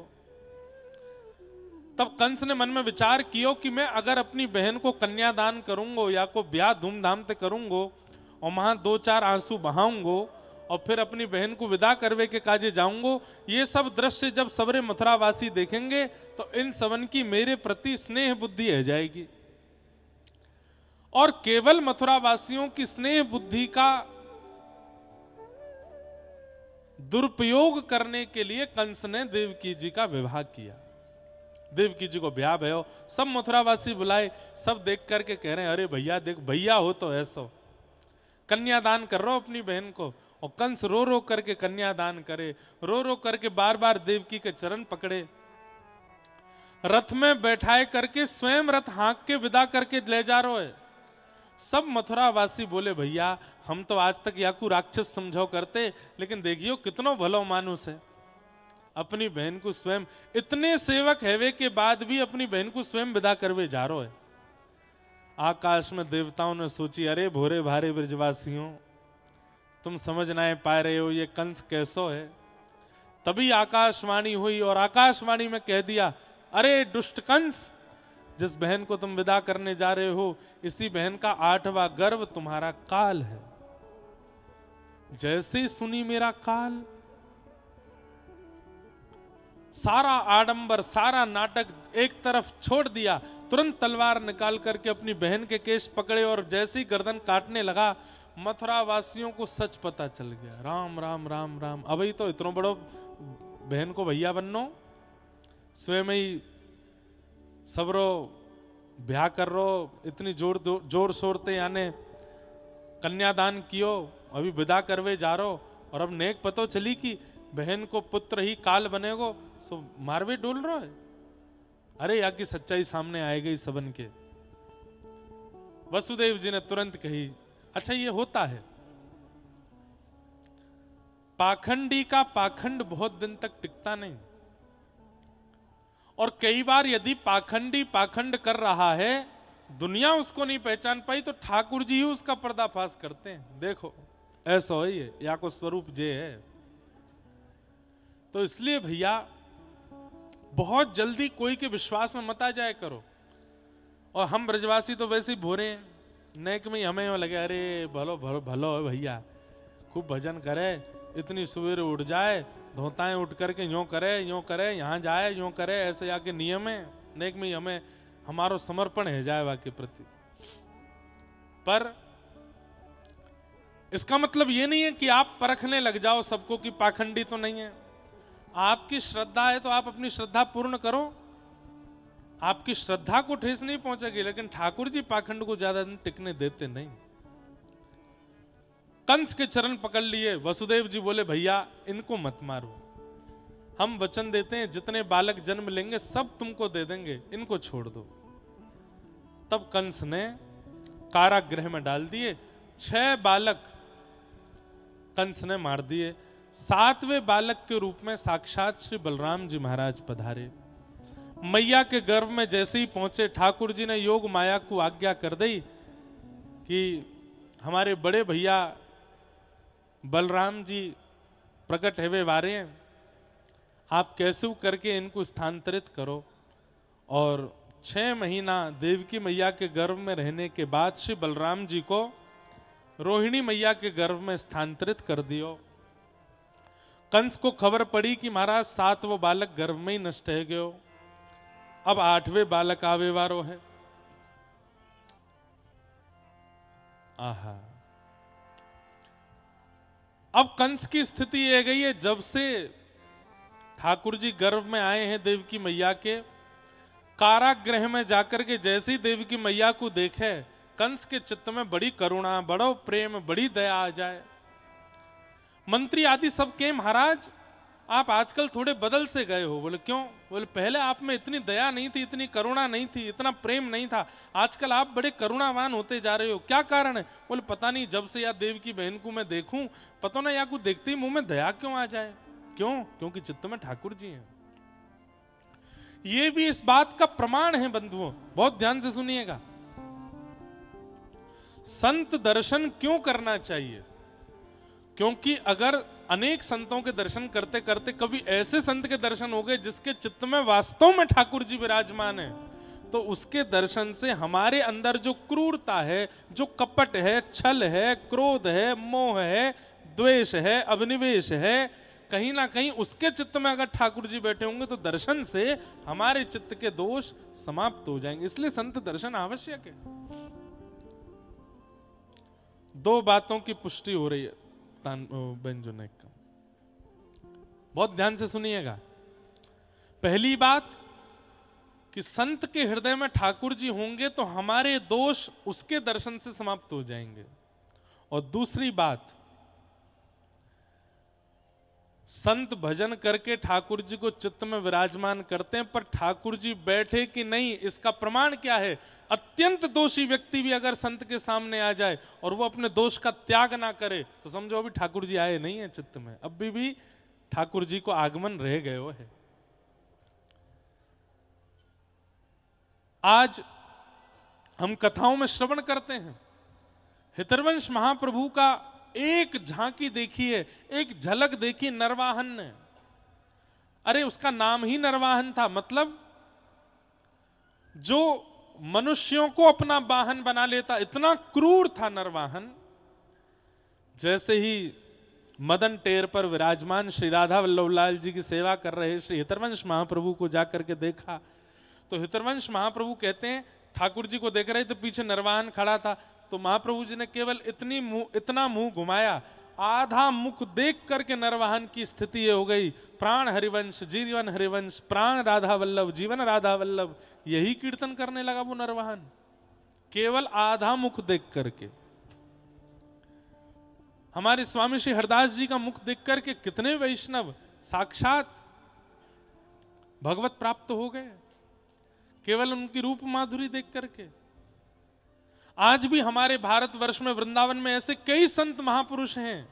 तब कंस ने मन में विचार कियो कि मैं अगर अपनी बहन को कन्यादान करूंगो या को ब्याह धूमधाम से करूंगो और वहां 2-4 आंसू बहाऊंगो और फिर अपनी बहन को विदा करवे के काजे जाऊंगो, ये सब दृश्य जब सबरे मथुरावासी देखेंगे तो इन सबन की मेरे प्रति स्नेह बुद्धि रह जाएगी। और केवल मथुरावासियों की स्नेह बुद्धि का दुरुपयोग करने के लिए कंस ने देवकी जी का विवाह किया। देवकी जी को ब्याह भयो, सब मथुरावासी बुलाए, सब देख करके कह रहे हैं अरे भैया देख, भैया हो तो ऐसो कन्यादान कर रहा हो अपनी बहन को। और कंस रो रो करके कन्यादान करे, रो रो करके बार बार देवकी के चरण पकड़े, रथ में बैठाए करके स्वयं रथ हाँक के विदा करके ले जा रहे है। सब मथुरावासी बोले भैया हम तो आज तक याकू राक्षस समझो करते, लेकिन देखियो कितनो भलो मानुस है, अपनी बहन को स्वयं, इतने सेवक हैवे के बाद भी अपनी बहन को स्वयं विदा करवे जा रहे है। आकाश में देवताओं ने सोची अरे भोरे भारे ब्रजवासियों, तुम समझ ना पा रहे हो ये कंस कैसो है। तभी आकाशवाणी हुई और आकाशवाणी में कह दिया अरे दुष्ट कंस, जिस बहन को तुम विदा करने जा रहे हो इसी बहन का 8वां गर्भ तुम्हारा काल है। जैसे सुनी मेरा काल, सारा आडंबर, सारा नाटक एक तरफ छोड़ दिया, तुरंत तलवार निकाल करके अपनी बहन के केश पकड़े और जैसे ही गर्दन काटने लगा, मथुरा वासियों को सच पता चल गया। राम राम राम राम, अभी तो इतनो बड़ो बहन को भैया बननो, स्वयं ही सबरो ब्याह कर रो, इतनी जोर शोर ते याने कन्यादान कियो, अभी विदा करवे जा रो, और अब नेक पतो चली कि बहन को पुत्र ही काल बनेगो, सो मारवे डोल रहा है। अरे या की सच्चाई सामने आएगी सबन के। वसुदेव जी ने तुरंत कही, अच्छा ये होता है, पाखंडी का पाखंड बहुत दिन तक टिकता नहीं, और कई बार यदि पाखंडी पाखंड कर रहा है, दुनिया उसको नहीं पहचान पाई, तो ठाकुर जी ही उसका पर्दाफाश करते हैं। देखो ऐसा हो, ये या को स्वरूप जे है। तो इसलिए भैया बहुत जल्दी कोई के विश्वास में मत आ जाए करो। और हम ब्रजवासी तो वैसे ही भोरे हैं, नेक में ही हमें लगे अरे भलो भलो भलो है भैया, खूब भजन करे, इतनी सवेरे उठ जाए, धोताएं उठ करके यूं करे, यहाँ जाए यूं करे, ऐसे आके नियम है। नेक में ही हमें हमारो समर्पण है जाए के प्रति। पर इसका मतलब ये नहीं है कि आप परखने लग जाओ सबको कि पाखंडी तो नहीं है। आपकी श्रद्धा है तो आप अपनी श्रद्धा पूर्ण करो, आपकी श्रद्धा को ठेस नहीं पहुंचेगी। लेकिन ठाकुर जी पाखंड को ज्यादा दिन टिकने देते नहीं। कंस के चरण पकड़ लिए, वसुदेव जी बोले भैया इनको मत मारो, हम वचन देते हैं जितने बालक जन्म लेंगे सब तुमको दे देंगे, इनको छोड़ दो। तब कंस ने कारागृह में डाल दिए, 6 बालक कंस ने मार दिए। 7वें बालक के रूप में साक्षात श्री बलराम जी महाराज पधारे। मैया के गर्भ में जैसे ही पहुंचे, ठाकुर जी ने योग माया को आज्ञा कर दी कि हमारे बड़े भैया बलराम जी प्रकट है वे वारे हैं, आप कैसे करके इनको स्थानांतरित करो। और 6 महीना देवकी मैया के गर्भ में रहने के बाद श्री बलराम जी को रोहिणी मैया के गर्भ में स्थानांतरित कर दियो। कंस को खबर पड़ी कि महाराज 7वां बालक गर्भ में ही नष्ट है गयो, अब 8वें बालक आवे वारो है। आहा, अब कंस की स्थिति ये गई है, जब से ठाकुर जी गर्भ में आए हैं देवकी मैया के, कारागृह में जाकर के जैसी देवकी मैया को देखे, कंस के चित्त में बड़ी करुणा, बड़ो प्रेम, बड़ी दया आ जाए। मंत्री आदि सब के महाराज आप आजकल थोड़े बदल से गए हो। बोले क्यों? बोले पहले आप में इतनी दया नहीं थी, इतनी करुणा नहीं थी, इतना प्रेम नहीं था, आजकल आप बड़े करुणावान होते जा रहे हो, क्या कारण है? बोले पता नहीं, जब से या देव की बहन को मैं देखूं, पता ना या को देखते ही मुंह में दया क्यों आ जाए। क्यों? क्योंकि चित्त में ठाकुर जी हैं। ये भी इस बात का प्रमाण है बंधुओं, बहुत ध्यान से सुनिएगा। संत दर्शन क्यों करना चाहिए? क्योंकि अगर अनेक संतों के दर्शन करते करते कभी ऐसे संत के दर्शन हो गए जिसके चित्त में वास्तव में ठाकुर जी विराजमान है, तो उसके दर्शन से हमारे अंदर जो क्रूरता है, जो कपट है, छल है, क्रोध है, मोह है, द्वेष है, अभिनिवेश है, कहीं ना कहीं उसके चित्त में अगर ठाकुर जी बैठे होंगे तो दर्शन से हमारे चित्त के दोष समाप्त हो जाएंगे। इसलिए संत दर्शन आवश्यक है। 2 बातों की पुष्टि हो रही है बेंजोनेक का, बहुत ध्यान से सुनिएगा। पहली बात कि संत के हृदय में ठाकुर जी होंगे तो हमारे दोष उसके दर्शन से समाप्त हो जाएंगे। और दूसरी बात, संत भजन करके ठाकुर जी को चित्त में विराजमान करते हैं, पर ठाकुर जी बैठे कि नहीं इसका प्रमाण क्या है? अत्यंत दोषी व्यक्ति भी अगर संत के सामने आ जाए और वो अपने दोष का त्याग ना करे तो समझो अभी ठाकुर जी आए नहीं है चित्त में, अभी भी ठाकुर जी को आगमन रह गए हो है। आज हम कथाओं में श्रवण करते हैं, हितरवंश महाप्रभु का एक झांकी देखिए, एक झलक देखी नरवाहन ने। अरे उसका नाम ही नरवाहन था, मतलब जो मनुष्यों को अपना वाहन बना लेता, इतना क्रूर था नरवाहन। जैसे ही मदन टेर पर विराजमान श्री राधा वल्लभलाल जी की सेवा कर रहे श्री हितरवंश महाप्रभु को जाकर के देखा तो हितरवंश महाप्रभु कहते हैं ठाकुर जी को देख रहे थे, पीछे नरवाहन खड़ा था, तो महाप्रभु जी ने केवल इतना मुंह घुमाया, आधा मुख देख करके नरवाहन की स्थिति ये हो गई, प्राण हरिवंश जीवन हरिवंश, प्राण राधा वल्लभ जीवन राधा वल्लभ, यही कीर्तन करने लगा वो नरवाहन, केवल आधा मुख देख करके। हमारे स्वामी श्री हरदास जी का मुख देख करके कितने वैष्णव साक्षात भगवत प्राप्त हो गए, केवल उनकी रूप माधुरी देख करके। आज भी हमारे भारतवर्ष में वृंदावन में ऐसे कई संत महापुरुष हैं,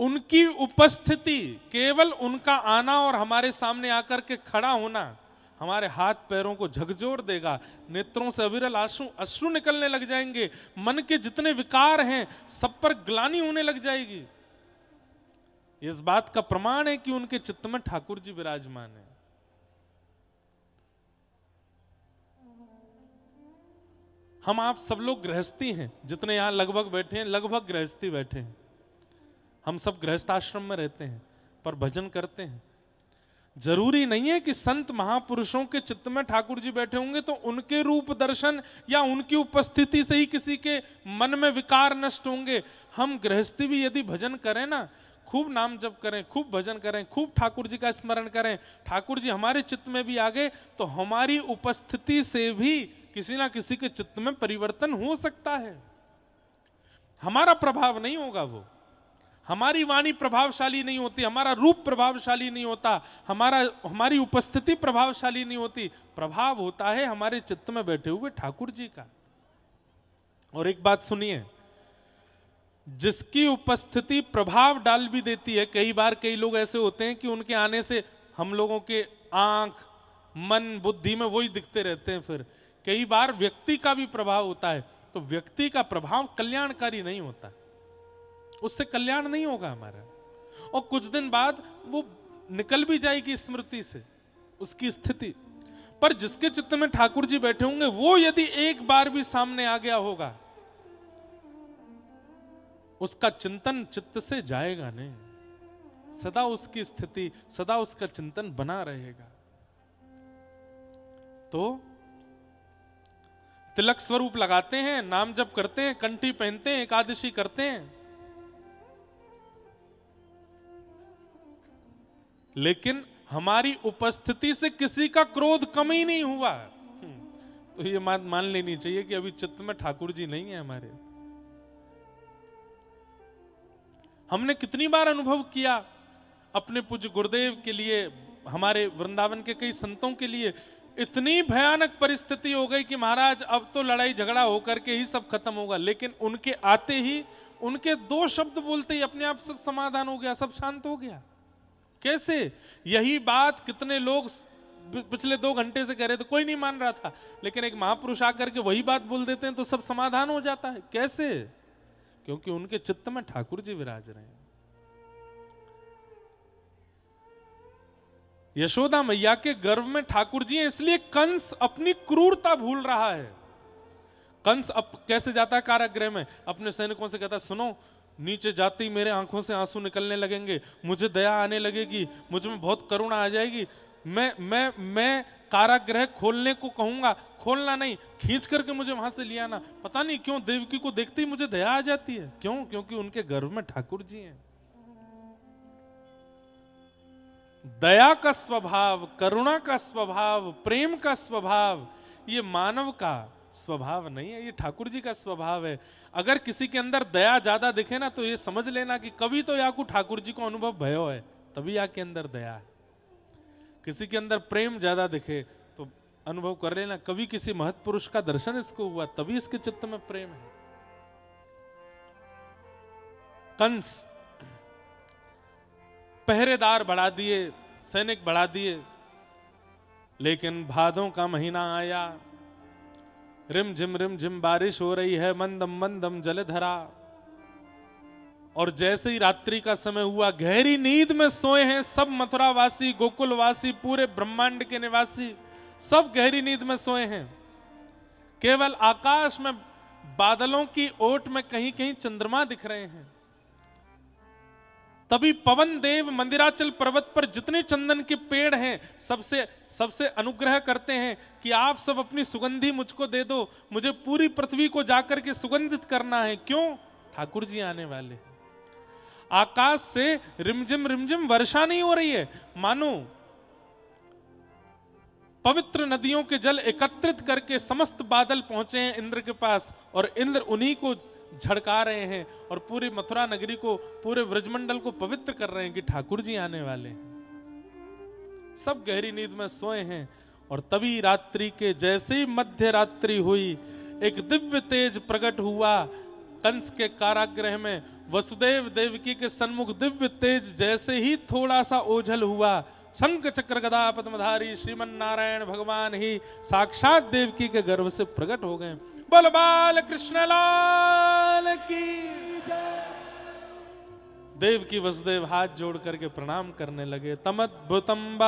उनकी उपस्थिति, केवल उनका आना और हमारे सामने आकर के खड़ा होना हमारे हाथ पैरों को झकझोर देगा, नेत्रों से अविरल अश्रु निकलने लग जाएंगे, मन के जितने विकार हैं सब पर ग्लानि होने लग जाएगी। इस बात का प्रमाण है कि उनके चित्त में ठाकुर जी विराजमान है। हम आप सब लोग गृहस्थी हैं, जितने यहां लगभग बैठे हैं, लगभग गृहस्थी बैठे हैं, हम सब गृहस्थ आश्रम में रहते हैं पर भजन करते हैं। जरूरी नहीं है कि संत महापुरुषों के चित्त में ठाकुर जी बैठे होंगे तो उनके रूप दर्शन या उनकी उपस्थिति से ही किसी के मन में विकार नष्ट होंगे। हम गृहस्थी भी यदि भजन करें ना, खूब नाम जप करें, खूब भजन करें, खूब ठाकुर जी का स्मरण करें, ठाकुर जी हमारे चित्त में भी आ गए तो हमारी उपस्थिति से भी किसी ना किसी के चित्त में परिवर्तन हो सकता है। हमारा प्रभाव नहीं होगा, वो हमारी वाणी प्रभावशाली नहीं होती, हमारा रूप प्रभावशाली नहीं होता, हमारी उपस्थिति प्रभावशाली नहीं होती, प्रभाव होता है हमारे चित्त में बैठे हुए ठाकुर जी का। और एक बात सुनिए, जिसकी उपस्थिति प्रभाव डाल भी देती है, कई बार कई लोग ऐसे होते हैं कि उनके आने से हम लोगों के आंख मन बुद्धि में वही दिखते रहते हैं, फिर कई बार व्यक्ति का भी प्रभाव होता है, तो व्यक्ति का प्रभाव कल्याणकारी नहीं होता, उससे कल्याण नहीं होगा हमारा, और कुछ दिन बाद वो निकल भी जाएगी स्मृति से उसकी स्थिति। पर जिसके चित्त में ठाकुर जी बैठे होंगे वो यदि एक बार भी सामने आ गया होगा, उसका चिंतन चित्त से जाएगा नहीं, सदा उसकी स्थिति, सदा उसका चिंतन बना रहेगा। तो तिलक स्वरूप लगाते हैं, नाम जप करते हैं, कंठी पहनते हैं, एकादशी करते हैं, लेकिन हमारी उपस्थिति से किसी का क्रोध कम ही नहीं हुआ, तो ये बात मान लेनी चाहिए कि अभी चित्त में ठाकुर जी नहीं है हमारे। हमने कितनी बार अनुभव किया अपने पूज्य गुरुदेव के लिए, हमारे वृंदावन के कई संतों के लिए इतनी भयानक परिस्थिति हो गई कि महाराज अब तो लड़ाई झगड़ा होकर के ही सब खत्म होगा, लेकिन उनके आते ही, उनके दो शब्द बोलते ही अपने आप सब समाधान हो गया, सब शांत हो गया। कैसे? यही बात कितने लोग पिछले 2 घंटे से कह रहे थे, कोई नहीं मान रहा था, लेकिन एक महापुरुष आकर के वही बात बोल देते हैं तो सब समाधान हो जाता है। कैसे? क्योंकि उनके चित्त में ठाकुर जी विराज रहे हैं। यशोदा मैया के गर्भ में ठाकुर जी हैं, इसलिए कंस अपनी क्रूरता भूल रहा है। कंस अब कैसे जाता है कारागृह में, अपने सैनिकों से कहता है, सुनो नीचे जाते ही मेरे आंखों से आंसू निकलने लगेंगे, मुझे दया आने लगेगी, मुझ में बहुत करुणा आ जाएगी, मैं कारागृह खोलने को कहूंगा, खोलना नहीं, खींच करके मुझे वहां से ले आना। पता नहीं क्यों देवकी को देखते ही मुझे दया आ जाती है। क्यों? क्योंकि उनके गर्भ में ठाकुर जी हैं। दया का स्वभाव, करुणा का स्वभाव, प्रेम का स्वभाव, ये मानव का स्वभाव नहीं है, ये ठाकुर जी का स्वभाव है। अगर किसी के अंदर दया ज्यादा दिखे ना, तो ये समझ लेना कि कभी तो याकू ठाकुर जी को अनुभव भयो है, तभी याके अंदर दया है। किसी के अंदर प्रेम ज्यादा दिखे तो अनुभव कर लेना कभी किसी महत्पुरुष का दर्शन इसको हुआ, तभी इसके चित्त में प्रेम है। कंस पहरेदार बढ़ा दिए, सैनिक बढ़ा दिए, लेकिन भादों का महीना आया, रिम झिम बारिश हो रही है, मंदम मंदम जलधरा, और जैसे ही रात्रि का समय हुआ, गहरी नींद में सोए हैं सब मथुरावासी, गोकुलवासी, पूरे ब्रह्मांड के निवासी, सब गहरी नींद में सोए हैं। केवल आकाश में बादलों की ओट में कहीं कहीं चंद्रमा दिख रहे हैं। तभी पवन देव मंदिराचल पर्वत पर जितने चंदन के पेड़ हैं सबसे सबसे अनुग्रह करते हैं कि आप सब अपनी सुगंधी मुझको दे दो, मुझे पूरी पृथ्वी को जाकर के सुगंधित करना है। क्यों? ठाकुर जी आने वाले। आकाश से रिमझिम वर्षा नहीं हो रही है, मानो पवित्र नदियों के जल एकत्रित करके समस्त बादल पहुंचे हैं इंद्र के पास, और इंद्र उन्हीं को झड़का रहे हैं और पूरी मथुरा नगरी को, पूरे ब्रजमंडल को पवित्र कर रहे हैं कि ठाकुर जी आने वाले हैं। सब गहरी नींद में सोए हैं, और तभी रात्रि के जैसे ही मध्य रात्रि हुई, एक दिव्य तेज प्रकट हुआ कंस के कारागृह में। वसुदेव देवकी के सन्मुख दिव्य तेज जैसे ही थोड़ा सा ओझल हुआ, शंख चक्र गदा पद्मधारी श्रीमन नारायण भगवान ही साक्षात देवकी के गर्भ से प्रकट हो गए। बोल बाल कृष्ण लाल की जय। देवकी वसुदेव हाथ जोड़ करके प्रणाम करने लगे। तमद्भुतम